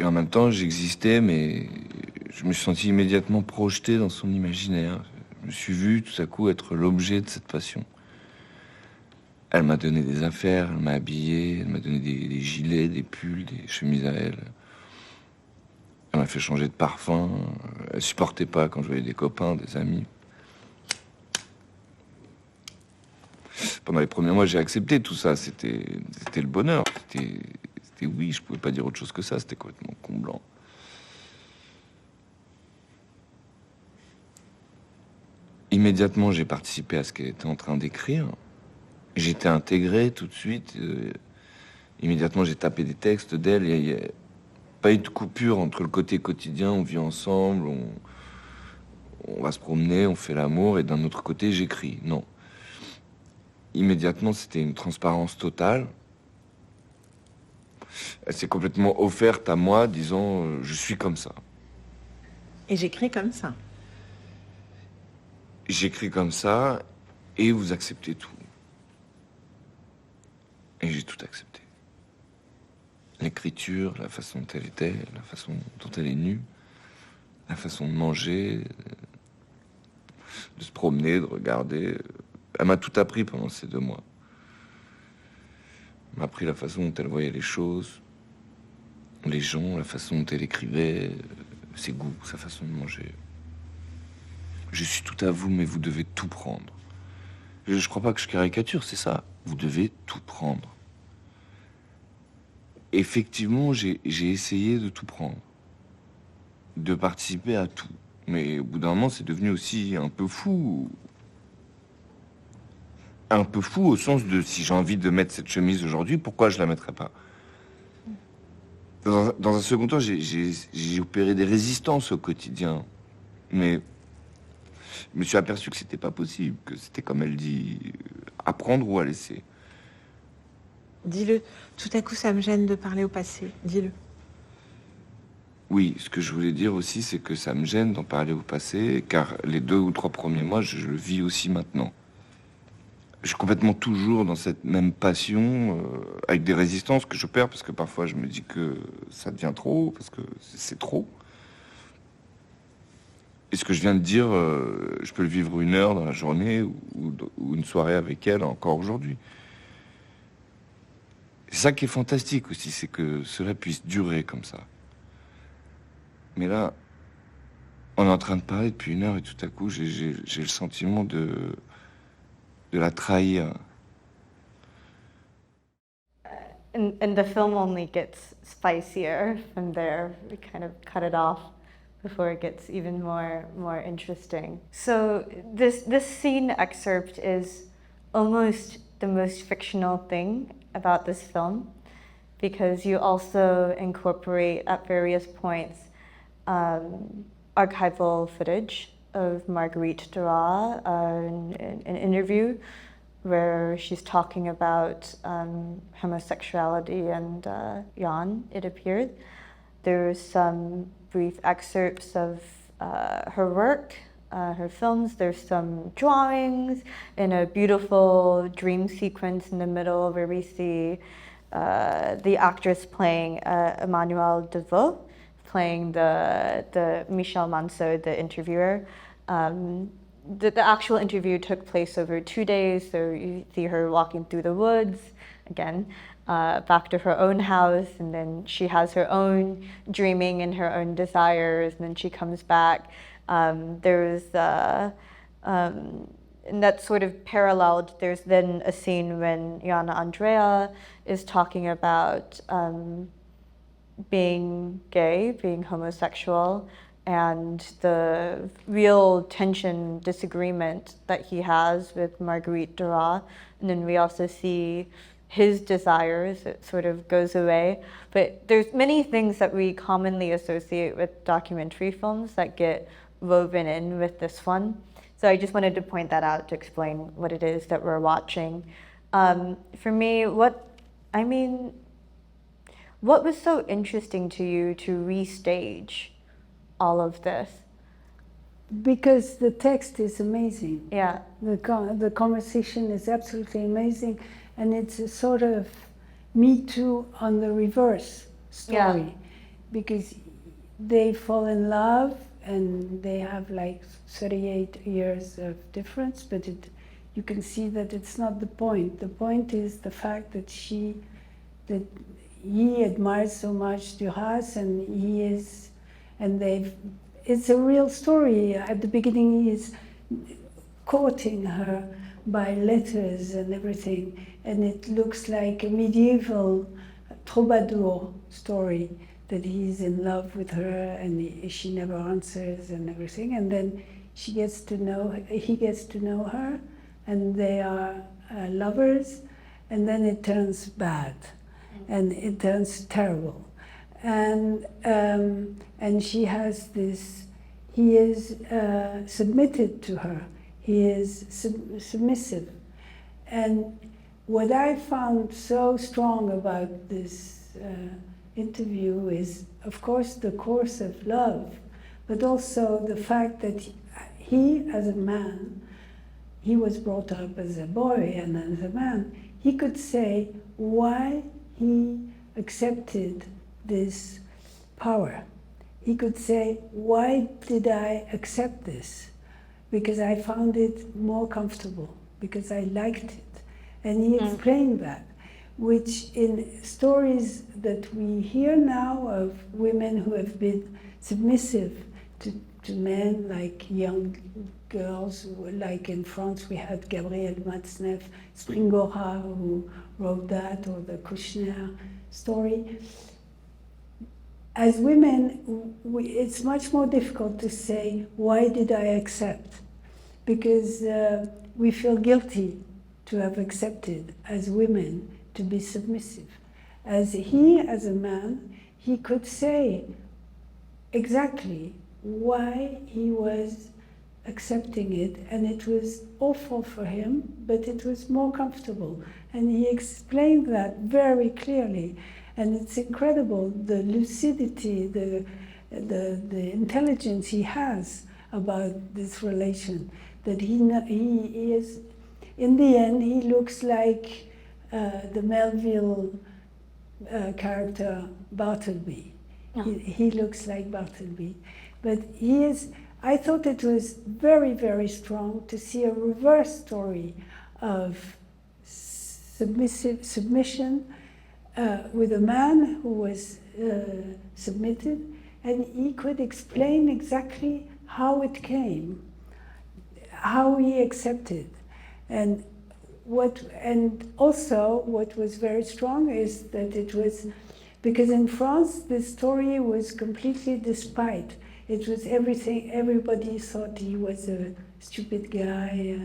en même temps, j'existais, mais je me suis senti immédiatement projeté dans son imaginaire. Je me suis vu tout à coup être l'objet de cette passion. Elle m'a donné des affaires, elle m'a habillé, elle m'a donné des gilets, des pulls, des chemises à elle. Elle m'a fait changer de parfum. Elle supportait pas quand je voyais des copains, des amis. Pendant les premiers mois, j'ai accepté tout ça. C'était le bonheur. C'était oui, je pouvais pas dire autre chose que ça. C'était complètement comblant. Immédiatement, j'ai participé à ce qu'elle était en train d'écrire. J'étais intégré tout de suite. Immédiatement, j'ai tapé des textes d'elle. Il n'y a pas eu de coupure entre le côté quotidien, on vit ensemble, on va se promener, on fait l'amour, et d'un autre côté, j'écris. Non. Immédiatement, c'était une transparence totale. Elle s'est complètement offerte à moi, disant je suis comme ça. Et j'écris comme ça. J'écris comme ça, et vous acceptez tout. Et j'ai tout accepté. L'écriture, la façon dont elle était, la façon dont elle est nue, la façon de manger, de se promener, de regarder. Elle m'a tout appris pendant ces 2 mois. Elle m'a appris la façon dont elle voyait les choses, les gens, la façon dont elle écrivait, ses goûts, sa façon de manger. Je suis tout à vous, mais vous devez tout prendre. Je crois pas que je caricature, c'est ça. Vous devez tout prendre. Effectivement, j'ai essayé de tout prendre, de participer à tout. Mais au bout d'un moment, c'est devenu aussi un peu fou. Un peu fou au sens de si j'ai envie de mettre cette chemise aujourd'hui, pourquoi je la mettrais pas? Dans un second temps, j'ai opéré des résistances au quotidien, mais je me suis aperçu que c'était pas possible, que c'était comme elle dit, à prendre ou à laisser. Dis-le. Tout à coup, ça me gêne de parler au passé. Dis-le. Oui, ce que je voulais dire aussi, c'est que ça me gêne d'en parler au passé, car les 2 ou 3 premiers mois, je le vis aussi maintenant. Je suis complètement toujours dans cette même passion, avec des résistances que je perds, parce que parfois je me dis que ça devient trop, parce que c'est trop. Et ce que je viens de dire, je peux le vivre 1 heure dans la journée ou une soirée avec elle encore aujourd'hui. C'est ça qui est fantastique aussi, c'est que cela puisse durer comme ça. Mais là, on est en train de parler depuis 1 heure et tout à coup, j'ai le sentiment de la trahir. And the film only gets spicier from there. We kind of cut it off before it gets even more interesting. So this scene excerpt is almost the most fictional thing about this film, because you also incorporate at various points archival footage of Marguerite Duras, an interview where she's talking about homosexuality and Yann, it appeared. There's some brief excerpts of her work, her films. There's some drawings in a beautiful dream sequence in the middle where we see the actress playing Emmanuel Devaux, playing the Michel Manceau, the interviewer. The actual interview took place over 2 days, so you see her walking through the woods, again, back to her own house, and then she has her own dreaming and her own desires, and then she comes back. And that's sort of paralleled. There's then a scene when Yann Andréa is talking about being gay, being homosexual, and the real tension, disagreement that he has with Marguerite Duras. And then we also see his desires, it sort of goes away. But there's many things that we commonly associate with documentary films that get woven in with this one. So I just wanted to point that out to explain what it is that we're watching. For me, what was so interesting to you to restage all of this? Because the text is amazing. Yeah. The conversation is absolutely amazing, and it's a sort of Me Too on the reverse story. Yeah. Because they fall in love and they have like 38 years of difference, but you can see that it's not the point. The point is the fact that he admires so much Duras, and it's a real story. At the beginning, he is courting her by letters and everything, and it looks like a medieval troubadour story, that he's in love with her and she never answers and everything, and then he gets to know her, and they are lovers, and then it turns bad, and it turns terrible. And she has this, he is submitted to her, he is submissive. And what I found so strong about this interview is, of course, the course of love, but also the fact that he, as a man, he was brought up as a boy and as a man, he could say why he accepted this power. He could say, why did I accept this? Because I found it more comfortable, because I liked it. And he explained that, which in stories that we hear now of women who have been submissive to men, like young girls, like in France we had Gabrielle Matzneff, Springora, who wrote that, or the Kouchner story. As women, it's much more difficult to say, why did I accept? Because we feel guilty to have accepted, as women, to be submissive. As a man, he could say exactly why he was accepting it, and it was awful for him, but it was more comfortable. And he explained that very clearly. And it's incredible, the lucidity, the intelligence he has about this relation, that he is, in the end, he looks like the Melville character Bartleby. He looks like Bartleby. But he is, I thought it was very, very strong to see a reverse story of submission with a man who was submitted, and he could explain exactly how it came, how he accepted. And also what was very strong is that it was, because in France this story was completely despite. It was everything, everybody thought he was a stupid guy,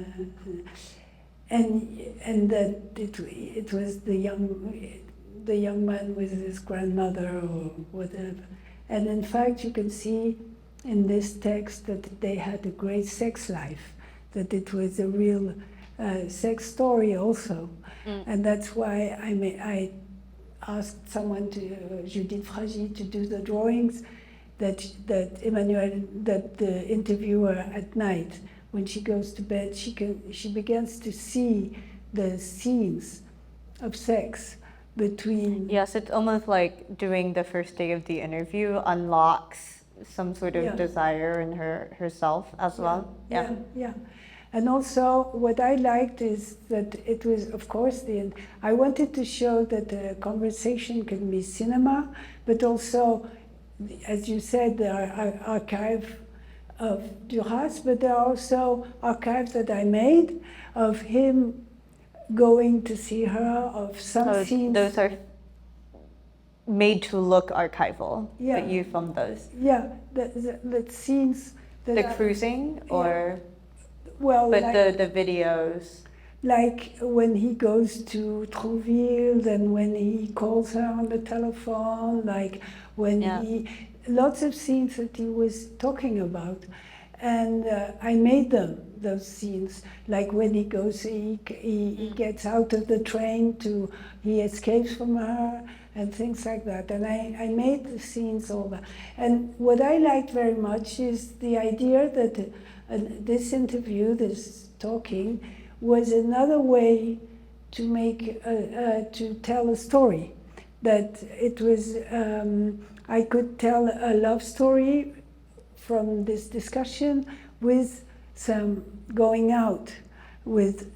and that it was the young man with his grandmother or whatever. And in fact, you can see in this text that they had a great sex life, that it was a real sex story also. And that's why I asked someone, Judith Fragy, to do the drawings, that the interviewer at night, when she goes to bed, she begins to see the scenes of sex between. Yes, it's almost like doing the first day of the interview unlocks some sort of desire in herself as well. Yeah. And also, what I liked is that it was, of course, I wanted to show that the conversation can be cinema, but also, as you said, there are archives of Duras, but there are also archives that I made of him going to see her, of some scenes. Those are made to look archival, Yeah. but you filmed those. Yeah, the scenes. The cruising, or? Well, but like, the videos. Like when he goes to Trouville, and when he calls her on the telephone, like when lots of scenes that he was talking about. And I made them, those scenes, like when he goes, he gets out of the train he escapes from her, and things like that. And I made the scenes over. And what I liked very much is the idea that this interview, this talking, was another way to make, to tell a story. That it was, I could tell a love story from this discussion with some going out, with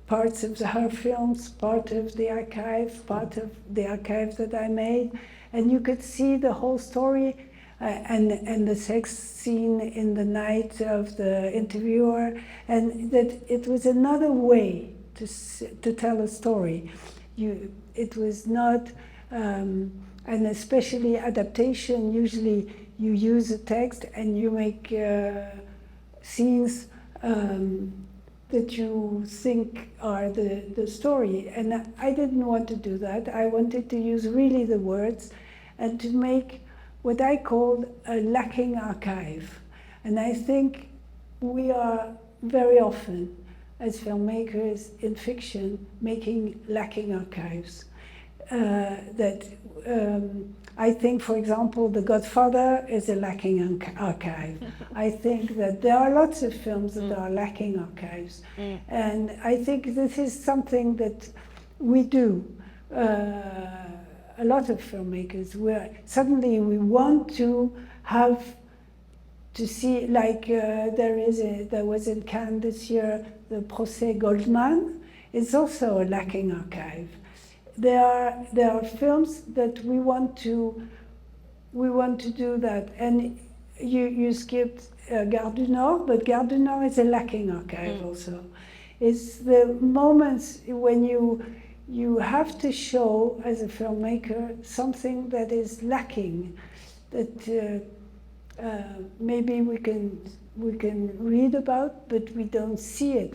parts of her films, part of the archive that I made, and you could see the whole story, and the sex scene in the night of the interviewer, and that it was another way to tell a story. It was not, and especially adaptation, usually you use a text and you make scenes that you think are the story. And I didn't want to do that. I wanted to use really the words and to make what I called a lacking archive. And I think we are very often, as filmmakers in fiction, making lacking archives. I think, for example, The Godfather is a lacking archive. I think that there are lots of films that are lacking archives. And I think this is something that we do. A lot of filmmakers, where suddenly we want to have to see, like there was in Cannes this year, the Procès Goldman. It's also a lacking archive. There are films that we want to do that, and you skipped Gare du Nord, but Gare du Nord is a lacking archive also. It's the moments when you have to show as a filmmaker something that is lacking, that maybe we can read about, but we don't see it.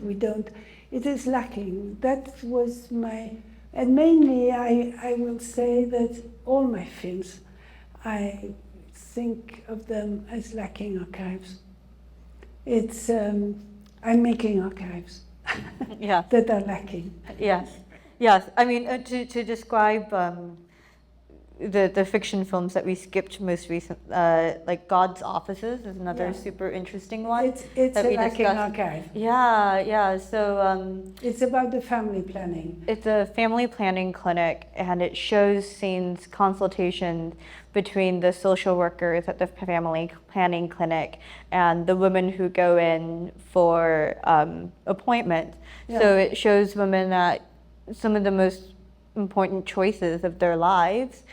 It is lacking. That was my. And mainly, I will say that all my films, I think of them as lacking archives. It's I'm making archives Yes. that are lacking. Yes, yes. I mean, to describe the fiction films that we skipped most recent, like God's Offices is another Yeah. super interesting one. It's that a we lacking discussed. archive. Yeah, yeah. So It's about the family planning. it's a family planning clinic, and it shows scenes, consultations between the social workers at the family planning clinic and the women who go in for appointments. Yeah. So it shows women at some of the most important choices of their lives.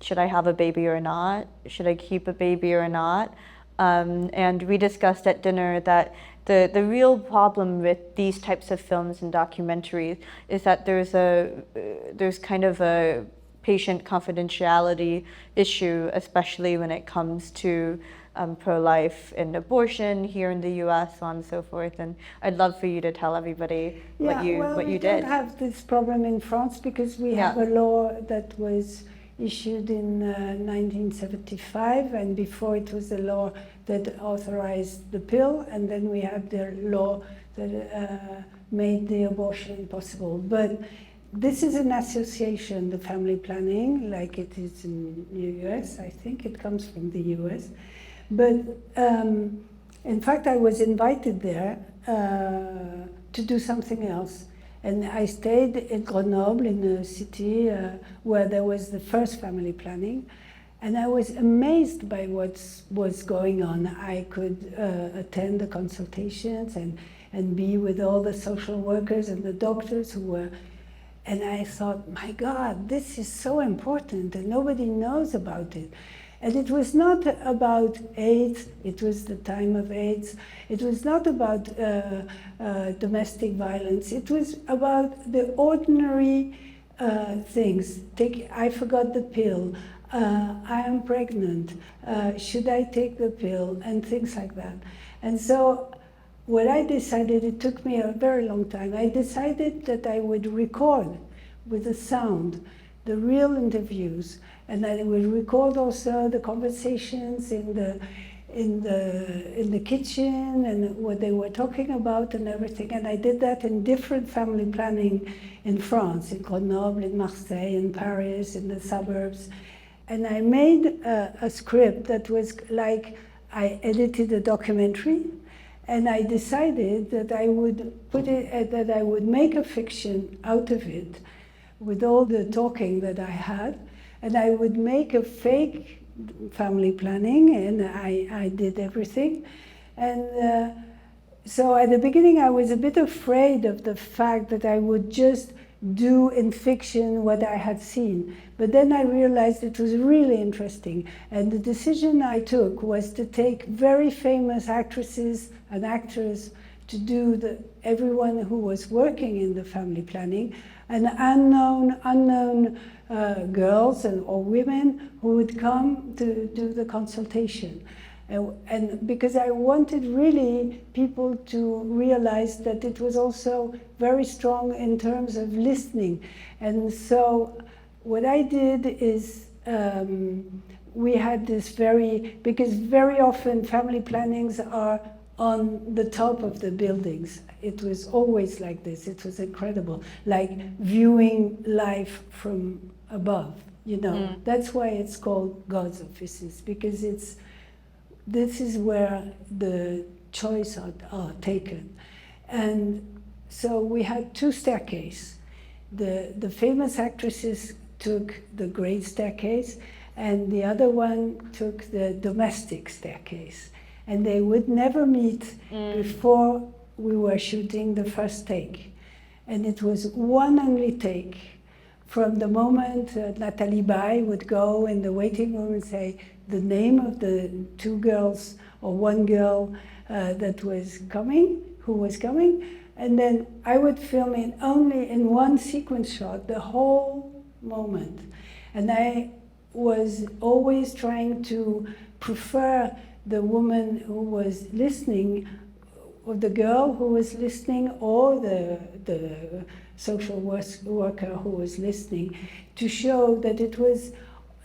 Should I have a baby or not? Should I keep a baby or not? And we discussed at dinner that the real problem with these types of films and documentaries is that there's kind of a patient confidentiality issue, especially when it comes to pro-life and abortion here in the U.S., so on and so forth. And I'd love for you to tell everybody what you we did. don't have this problem in France because we have a law that was issued in 1975, and before it was a law that authorized the pill, and then we have the law that made the abortion possible. But this is an association, the family planning, like it is in the US. I think it comes from the US. But in fact, I was invited there to do something else. And I stayed in Grenoble, in a city where there was the first family planning. And I was amazed by what was going on. I could attend the consultations and be with all the social workers and the doctors who were. And I thought, my God, this is so important and nobody knows about it. And it was not about AIDS, it was the time of AIDS. It was not about domestic violence. It was about the ordinary things. I forgot the pill. I am pregnant. Should I take the pill? And things like that. And so what I decided, it took me a very long time. I decided that I would record with the sound the real interviews, and I would record also the conversations in the kitchen and what they were talking about and everything. And I did that in different family planning in France, in Grenoble, in Marseille, in Paris, in the suburbs. And I made a script that was like, I edited a documentary, and I decided that I would put it, that I would make a fiction out of it with all the talking that I had, and I would make a fake family planning, and I did everything. And so at the beginning I was a bit afraid of the fact that I would just do in fiction what I had seen. But then I realized it was really interesting. And the decision I took was to take very famous actresses and actors to do everyone who was working in the family planning, and unknown girls or women who would come to do the consultation. And because I wanted really people to realize that it was also very strong in terms of listening. And so what I did is we had this because very often family plannings are on the top of the buildings. It was always like this. It was incredible, like viewing life from above, you know. Mm. That's why it's called God's Offices, because this is where the choice are taken. And so we had two staircases. The famous actresses took the great staircase, and the other one took the domestic staircase. And they would never meet before we were shooting the first take. And it was one only take. From the moment Nathalie Baye would go in the waiting room and say the name of the two girls or one girl that was coming, who was coming, and then I would film it only in one sequence shot, the whole moment. And I was always trying to prefer the woman who was listening, or the girl who was listening, or the social worker who was listening, to show that it was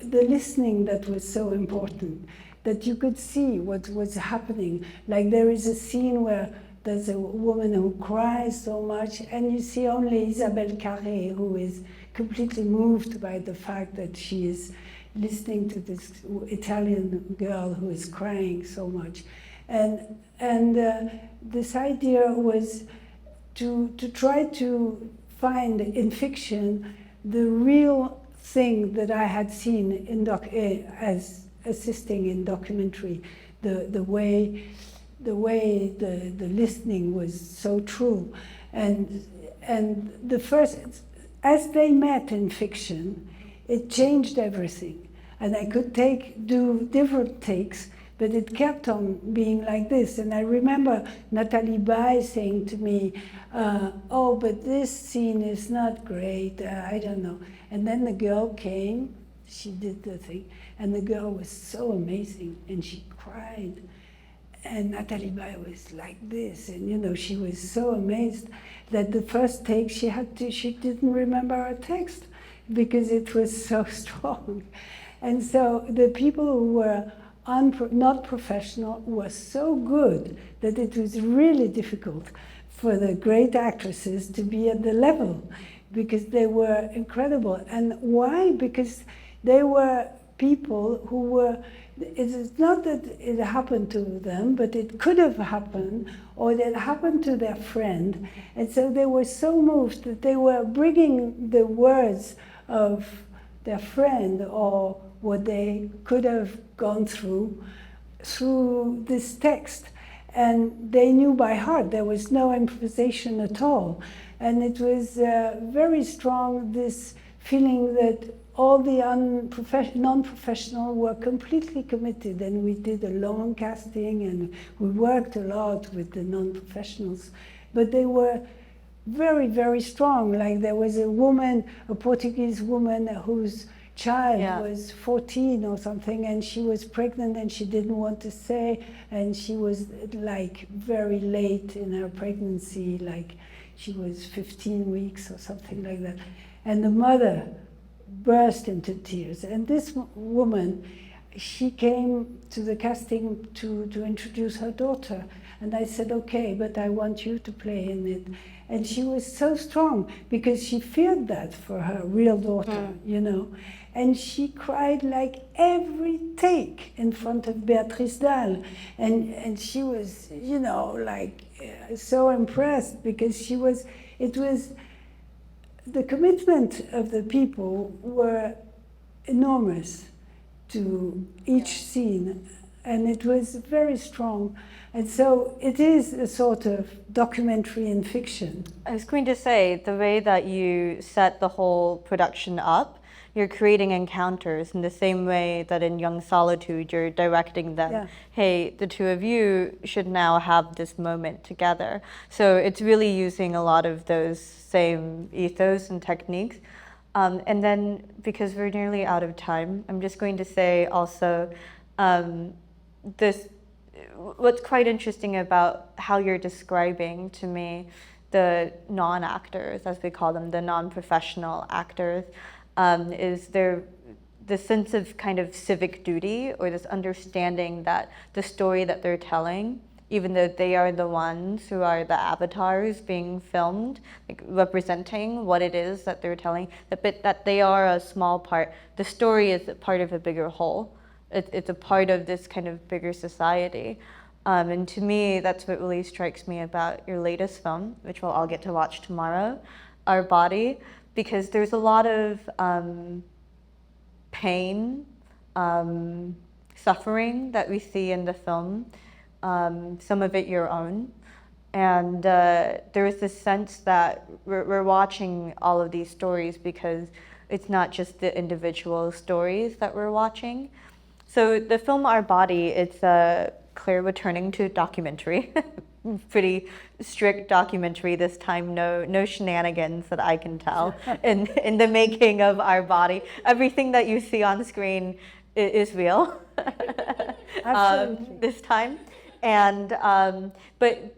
the listening that was so important, that you could see what was happening. Like there is a scene where there's a woman who cries so much, and you see only Isabelle Carré, who is completely moved by the fact that she is listening to this Italian girl who is crying so much. And this idea was to try to find in fiction the real thing that I had seen in as assisting in documentary, the way the listening was so true, and the first, as they met in fiction, it changed everything, and I could do different takes, but it kept on being like this. And I remember Nathalie Baye saying to me, oh, but this scene is not great, I don't know. And then the girl came, she did the thing, and the girl was so amazing, and she cried. And Nathalie Baye was like this, and you know, she was so amazed that the first take she didn't remember her text because it was so strong. And so the people who were not professional were so good that it was really difficult for the great actresses to be at the level, because they were incredible. And why? Because they were people who were, it's not that it happened to them, but it could have happened, or it happened to their friend. And so they were so moved that they were bringing the words of their friend or what they could have gone through this text. And they knew by heart, there was no improvisation at all. And it was very strong, this feeling that all the non-professional were completely committed, and we did a long casting and we worked a lot with the non-professionals, but they were very, very strong. Like there was a woman, a Portuguese woman whose child was 14 or something, and she was pregnant and she didn't want to say, and she was like very late in her pregnancy, like she was 15 weeks or something like that. And the mother burst into tears. And this woman, she came to the casting to introduce her daughter. And I said, okay, but I want you to play in it. And she was so strong because she feared that for her real daughter, you know. And she cried like every take in front of Beatrice Dalle. And she was, you know, like so impressed because it was, the commitment of the people were enormous to each scene, and it was very strong. And so it is a sort of documentary in fiction. I was going to say, the way that you set the whole production up, you're creating encounters in the same way that in Young Solitude, you're directing them. Yeah. Hey, the two of you should now have this moment together. So it's really using a lot of those same ethos and techniques. And then, because we're nearly out of time, I'm just going to say also, what's quite interesting about how you're describing to me the non-actors, as we call them, the non-professional actors, is the sense of kind of civic duty, or this understanding that the story that they're telling, even though they are the ones who are the avatars being filmed, like representing what it is that they're telling, that they are a small part. The story is a part of a bigger whole. It's a part of this kind of bigger society. And to me, that's what really strikes me about your latest film, which we'll all get to watch tomorrow, Our Body, because there's a lot of pain, suffering that we see in the film, some of it your own. And there is this sense that we're watching all of these stories because it's not just the individual stories that we're watching. So the film Our Body, it's Claire returning to documentary, pretty strict documentary this time, no shenanigans that I can tell in the making of Our Body. Everything that you see on screen is real. Absolutely. This time. And but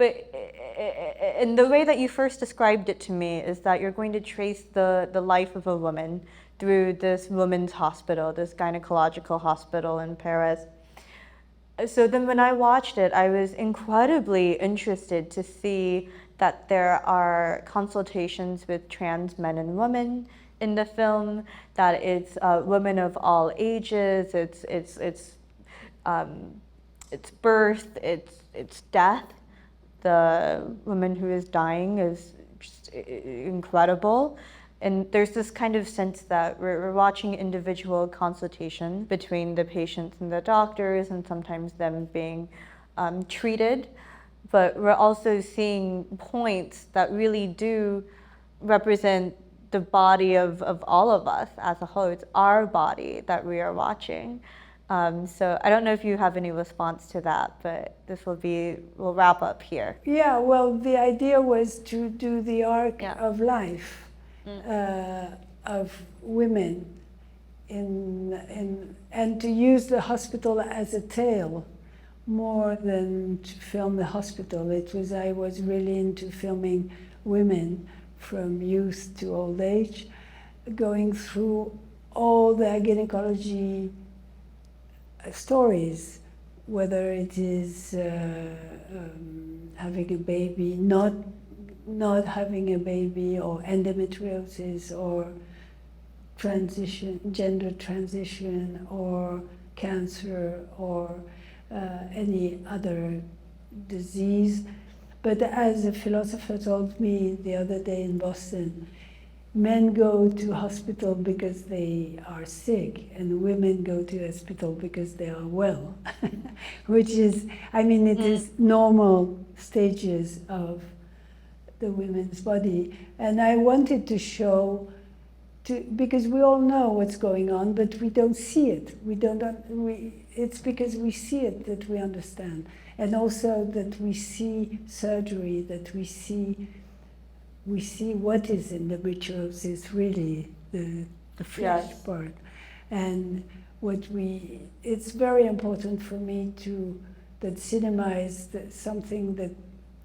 and the way that you first described it to me is that you're going to trace the life of a woman through this women's hospital, this gynecological hospital in Paris. So then when I watched it, I was incredibly interested to see that there are consultations with trans men and women in the film, that it's women of all ages, it's birth, it's death. The woman who is dying is just incredible. And there's this kind of sense that we're watching individual consultation between the patients and the doctors, and sometimes them being treated. But we're also seeing points that really do represent the body of all of us as a whole. It's our body that we are watching. So I don't know if you have any response to that, but we'll wrap up here. Yeah, well, the idea was to do the arc of life of women and to use the hospital as a tale more than to film the hospital. I was really into filming women from youth to old age, going through all the gynecology stories, whether it is having a baby, not having a baby, or endometriosis, or gender transition, or cancer, or any other disease. But as a philosopher told me the other day in Boston, men go to hospital because they are sick, and women go to hospital because they are well, which is, it is normal stages of the women's body. And I wanted to show, because we all know what's going on, but we don't see it. It's because we see it that we understand. And also that we see surgery, that we see what is endometriosis, really, the flesh part. And it's very important for me that cinema is something that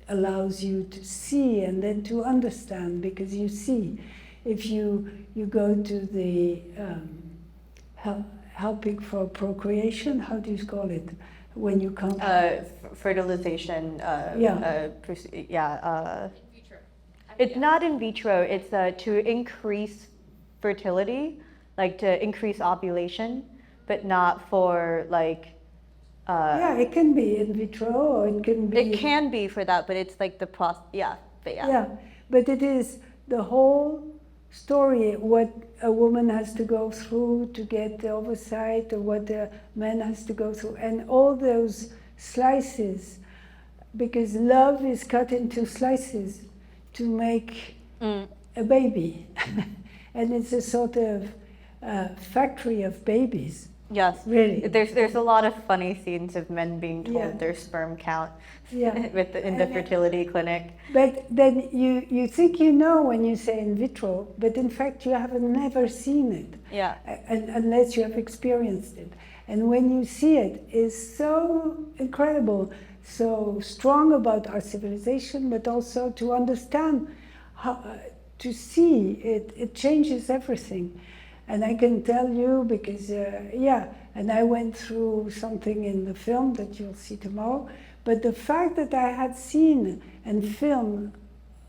allows you to see and then to understand, because you see, if you go to the helping for procreation, how do you call it? When you come... fertilization. It's not in vitro, it's to increase fertility, like to increase ovulation, but not for like... it can be in vitro, or it can be... It can be for that, but it's like the process, but it is the whole story, what a woman has to go through to get the oversight, or what a man has to go through, and all those slices, because love is cut into slices to make a baby. And it's a sort of factory of babies. Yes, really. There's a lot of funny scenes of men being told their sperm count in the fertility clinic. But then you think you know when you say in vitro, but in fact you have never seen it. Yeah. Unless you have experienced it. And when you see it, it's so incredible, so strong about our civilization, but also to understand how to see it changes everything. And I can tell you because, and I went through something in the film that you'll see tomorrow, but the fact that I had seen and filmed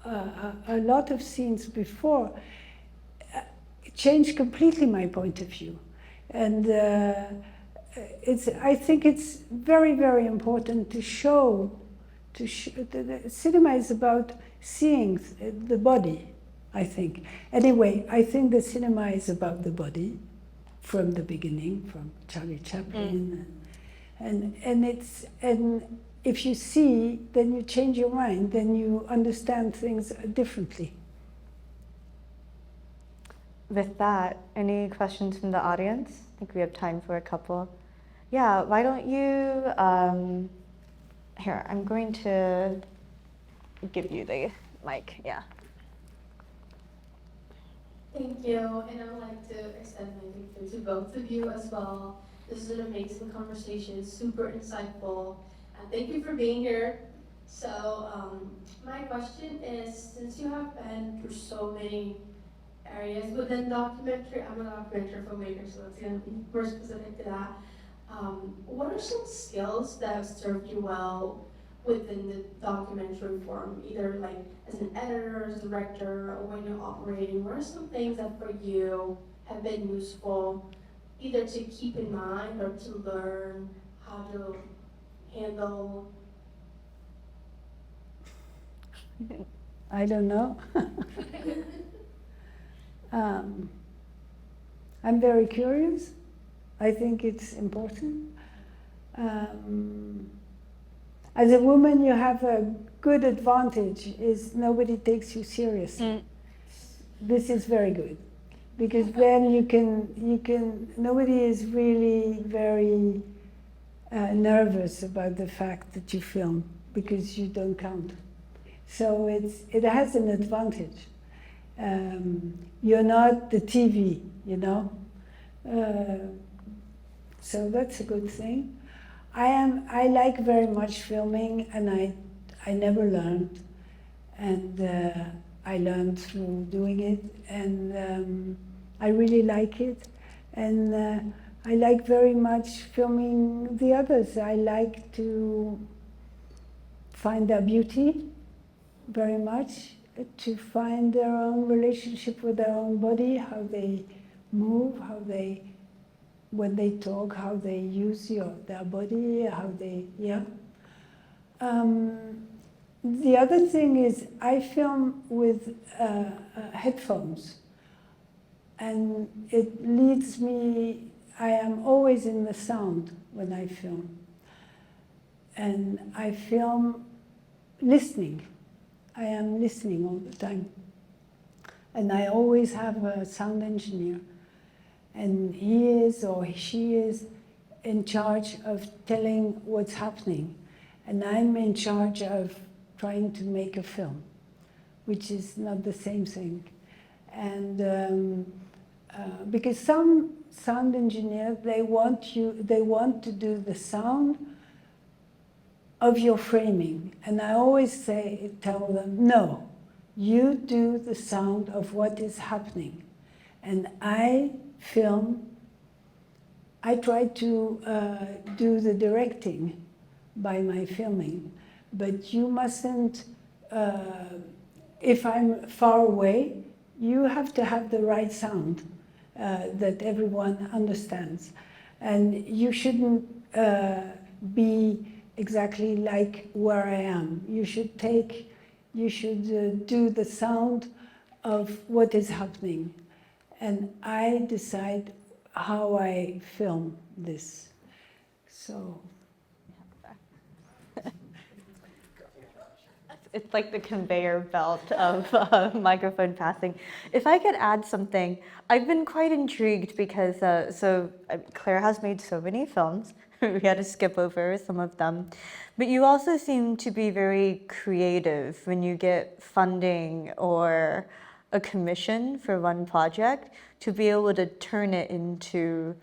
a lot of scenes before, it changed completely my point of view. And I think it's very, very important to show cinema is about seeing the body, I think. Anyway, I think the cinema is about the body from the beginning, from Charlie Chaplin. And if you see, then you change your mind, then you understand things differently. With that, any questions from the audience? I think we have time for a couple. Yeah, why don't you, here, I'm going to give you the mic, yeah. Thank you, and I would like to extend my thank you to both of you as well. This is an amazing conversation, super insightful. And thank you for being here. So my question is, since you have been through so many areas within documentary, I'm a documentary filmmaker, so it's going to be more specific to that. What are some skills that have served you well within the documentary form, either like as an editor, as a director, or when you're operating? What are some things that for you have been useful, either to keep in mind or to learn how to handle? I don't know. I'm very curious. I think it's important. As a woman, you have a good advantage is nobody takes you seriously. This is very good, because then you can nobody is really very nervous about the fact that you film, because you don't count. So it has an advantage. You're not the TV, you know. So that's a good thing. I like very much filming, and I never learned, and I learned through doing it, and I really like it, and I like very much filming the others. I like to find their beauty very much, to find their own relationship with their own body, how they move, how they, when they talk, how they use their body, how they, yeah. The other thing is I film with headphones, and it leads me, I am always in the sound when I film. And I film listening. I am listening all the time. And I always have a sound engineer. And he is or she is in charge of telling what's happening. And I'm in charge of trying to make a film, which is not the same thing. And because some sound engineers, they want to do the sound of your framing. And I always tell them, no, you do the sound of what is happening. And I film, I try to do the directing by my filming, but you mustn't, if I'm far away, you have to have the right sound that everyone understands. And you shouldn't be exactly like where I am. You should do the sound of what is happening. And I decide how I film this. So. It's like the conveyor belt of microphone passing. If I could add something, I've been quite intrigued because Claire has made so many films. We had to skip over some of them. But you also seem to be very creative when you get funding or a commission for one project, to be able to turn it into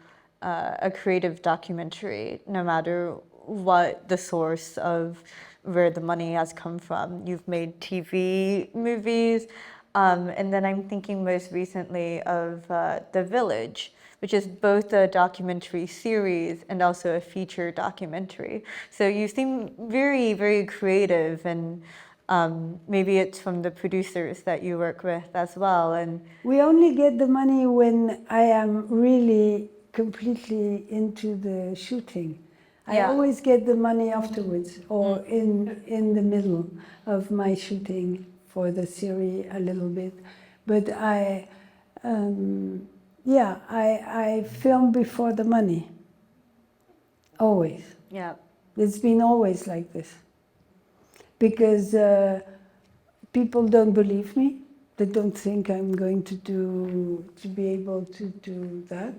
a creative documentary, no matter what the source of where the money has come from. You've made TV movies, and then I'm thinking most recently of The Village, which is both a documentary series and also a feature documentary. So you seem very, very creative, and maybe it's from the producers that you work with as well. And we only get the money when I am really completely into the shooting. I always get the money afterwards, or in the middle of my shooting for the series a little bit. But I film before the money. Always. yeah. It's been always like this. Because people don't believe me. They don't think I'm going to be able to do that.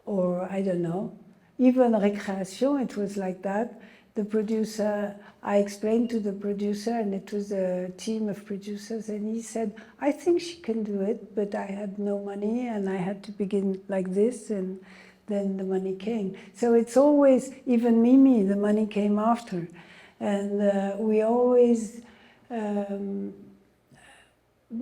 Or I don't know. Even Récréation, it was like that. The producer, I explained to the producer, and it was a team of producers, and he said, I think she can do it, but I had no money, and I had to begin like this, and then the money came. So it's always, even Mimi, the money came after. And we always,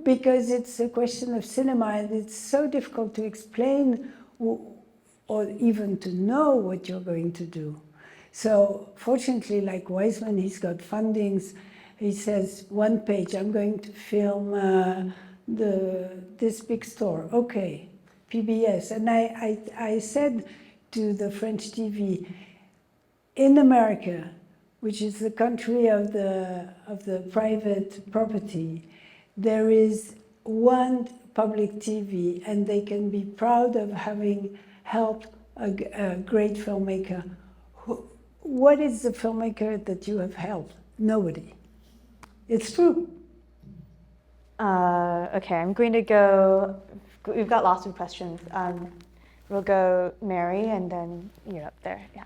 because it's a question of cinema and it's so difficult to explain or even to know what you're going to do. So fortunately, like Wiseman, he's got fundings. He says, 1 page, I'm going to film this big store. Okay, PBS. And I said to the French TV, in America, which is the country of the private property, there is one public TV, and they can be proud of having helped a great filmmaker. What is the filmmaker that you have helped? Nobody. It's true. Okay, I'm going to go, we've got lots of questions. We'll go Mary, and then you're up there, yeah.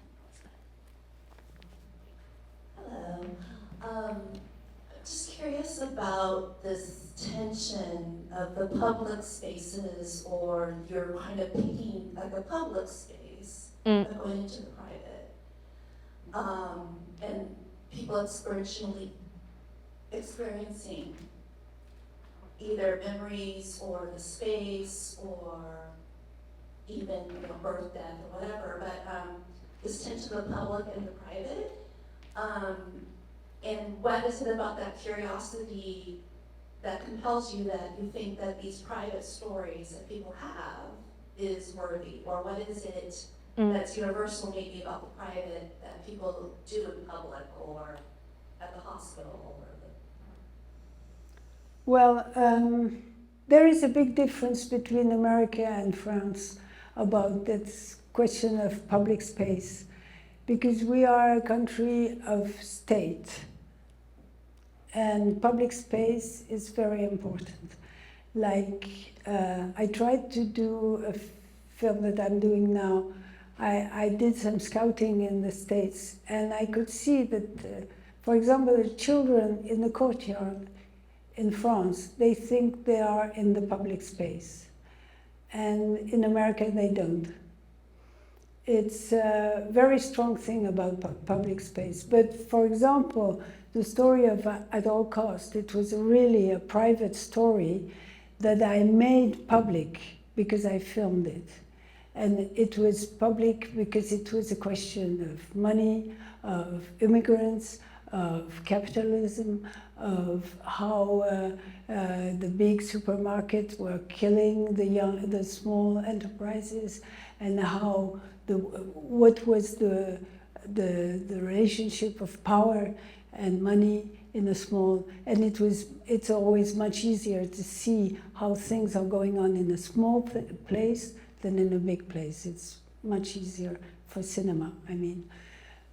Hello. Just curious about this tension of the public spaces, or you're kind of picking like a public space, but going into the private. And people experiencing either memories or the space or even birth, death, or whatever, but this tension of the public and the private. And what is it about that curiosity that compels you, that you think that these private stories that people have is worthy? Or what is it that's universal maybe about the private that people do in public or at the hospital? Well, there is a big difference between America and France about this question of public space, because we are a country of state, and public space is very important. Like, I tried to do a film that I'm doing now. I did some scouting in the States, and I could see that, for example, the children in the courtyard in France, they think they are in the public space. And in America, they don't. It's a very strong thing about public space. But for example, the story of At All Cost, it was really a private story that I made public because I filmed it. And it was public because it was a question of money, of immigrants, of capitalism, of how the big supermarkets were killing the small enterprises, and how what was the relationship of power and money in a small, and it's always much easier to see how things are going on in a small place than in a big place. It's much easier for cinema, I mean.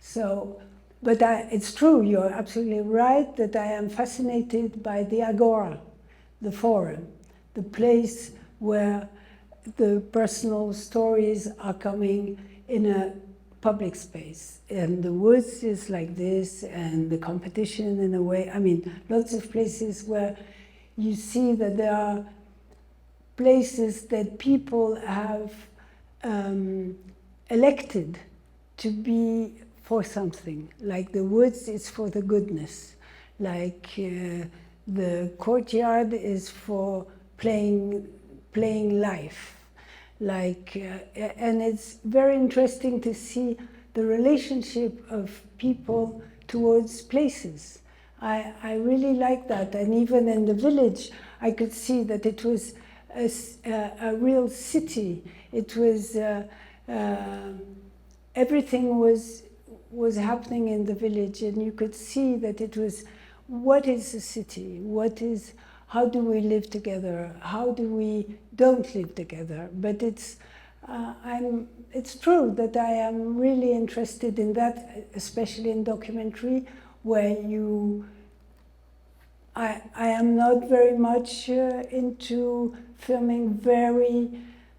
So, but it's true, you're absolutely right that I am fascinated by the agora, the forum, the place where the personal stories are coming in a public space. And the woods is like this, and the competition in a way, I mean, lots of places where you see that there are places that people have elected to be for something. Like the woods is for the goodness. Like the courtyard is for playing life. Like, and it's very interesting to see the relationship of people towards places. I really like that. And even in the village, I could see that it was a real city. It was, everything was happening in the village, and you could see that it was, what is a city? How do we live together? How do we don't live together? But it's true that I am really interested in that, especially in documentary, where I am not very much into filming very,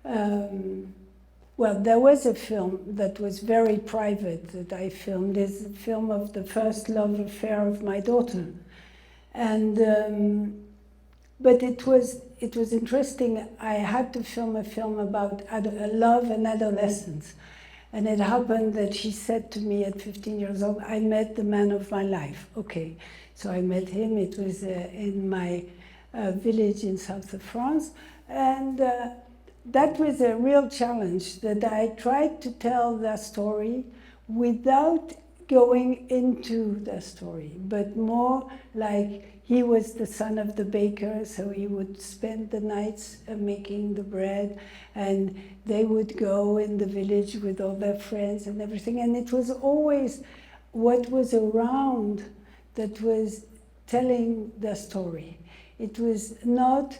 well, there was a film that was very private that I filmed. It's a film of the first love affair of my daughter. And, but it was interesting. I had to film a film about love and adolescence. And it happened that she said to me at 15 years old, I met the man of my life. Okay, so I met him. It was in my village in south of France. And that was a real challenge, that I tried to tell the story without going into the story, but more like he was the son of the baker, so he would spend the nights making the bread, and they would go in the village with all their friends and everything. And it was always what was around that was telling the story. It was not,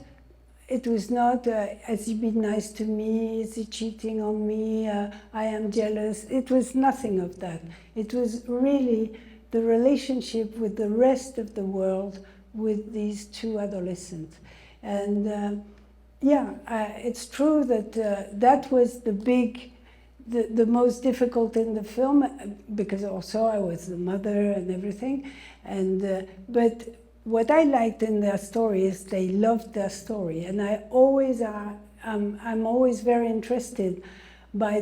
has he been nice to me? Is he cheating on me? I am jealous. It was nothing of that. It was really the relationship with the rest of the world with these two adolescents. And it's true that that was the most difficult in the film, because also I was the mother and everything. But what I liked in their story is they loved their story, and I'm always very interested by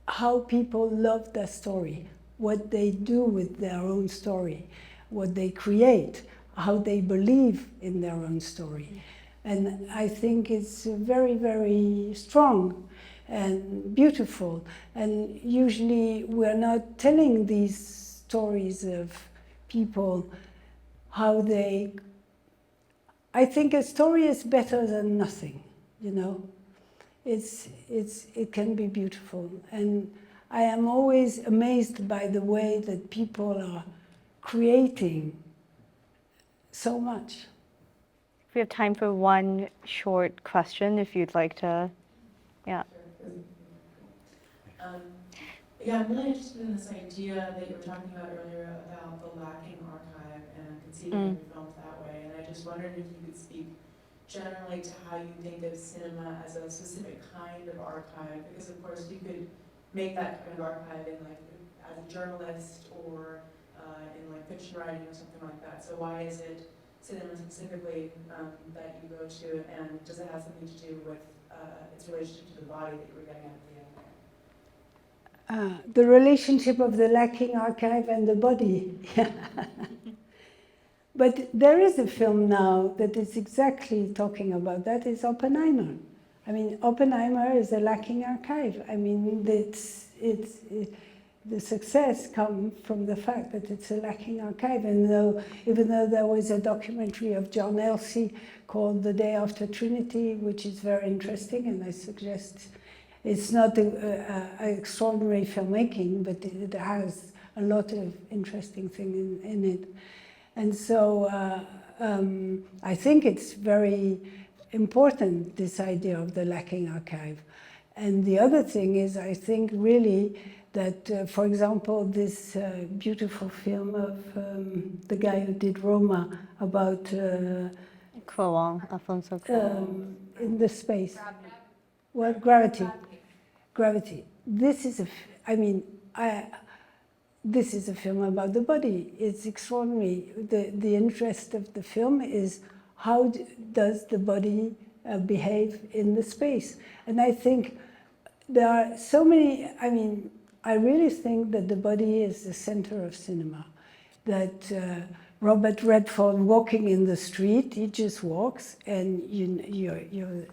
how people love their story, what they do with their own story, what they create, how they believe in their own story. And I think it's very, very strong and beautiful. And usually we're not telling these stories of people how they... I think a story is better than nothing, you know. It can be beautiful. And I am always amazed by the way that people are creating so much. We have time for one short question, if you'd like to. Yeah. Yeah, I'm really interested in this idea that you were talking about earlier about the lacking archive and conceiving your films that way. And I just wondered if you could speak generally to how you think of cinema as a specific kind of archive, because of course you could make that kind of archive in like as a journalist or in like fiction writing or something like that. So why is it cinema specifically that you go to, and does it have something to do with its relationship to the body that you were getting at the end there? The relationship of the lacking archive and the body. But there is a film now that is exactly talking about that. It's Oppenheimer. I mean, Oppenheimer is a lacking archive. I mean, the success comes from the fact that it's a lacking archive. And even though there was a documentary of John Elsey called The Day After Trinity, which is very interesting, and I suggest it's not extraordinary filmmaking, but it has a lot of interesting things in it. And so I think it's very important, this idea of the lacking archive. And the other thing is, I think really that, for example, this beautiful film of the guy who did Roma about Alfonso Cuarón. in the space. Well, gravity. Gravity. This is this is a film about the body. It's extraordinary. The interest of the film is how does the body behave in the space. And I think there are so many, I really think that the body is the center of cinema. That Robert Redford walking in the street, he just walks, and you're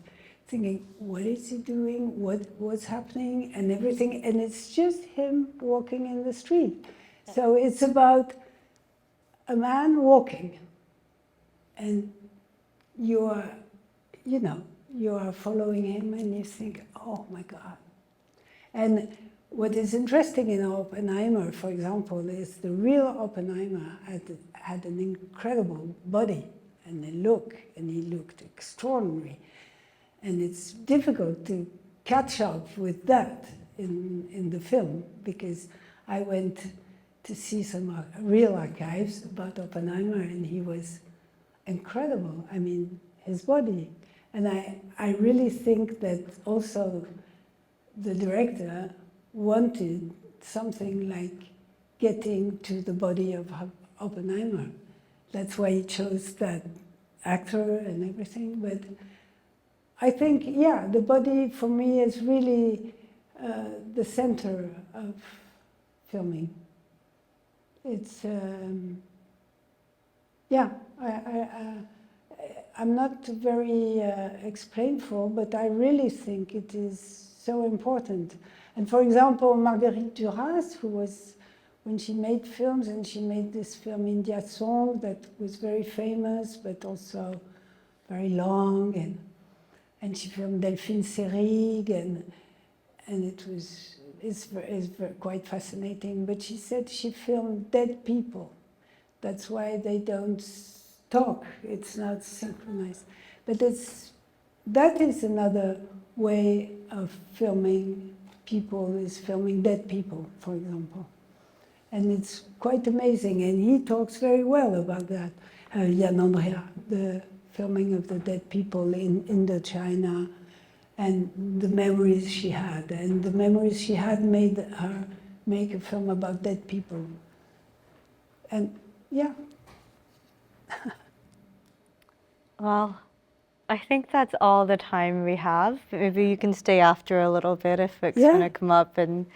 thinking, what is he doing? What's happening? And everything. And it's just him walking in the street. So it's about a man walking. And you are following him, and you think, oh my God. And what is interesting in Oppenheimer, for example, is the real Oppenheimer had an incredible body and a look, and he looked extraordinary. And it's difficult to catch up with that in the film, because I went to see some real archives about Oppenheimer, and he was incredible. I mean, his body. And I really think that also the director wanted something like getting to the body of Oppenheimer. That's why he chose that actor and everything. But I think, yeah, the body for me is really the center of filming. It's, yeah, I'm not very explainful, but I really think it is so important. And for example, Marguerite Duras, who was, when she made films, and she made this film India Song that was very famous, but also very long, and she filmed Delphine Seyrig, and it's quite fascinating. But she said she filmed dead people. That's why they don't talk. It's not synchronized. But that is another way of filming people, is filming dead people, for example. And it's quite amazing. And he talks very well about that. Yann Andréa, the filming of the dead people in Indochina, and the memories she had. And the memories she had made her make a film about dead people. And yeah. Well, I think that's all the time we have. Maybe you can stay after a little bit if Vic's going to come up and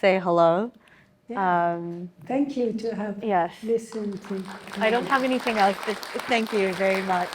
say hello. Yeah. Thank you to have yes. listened to. I don't have anything else, but thank you very much.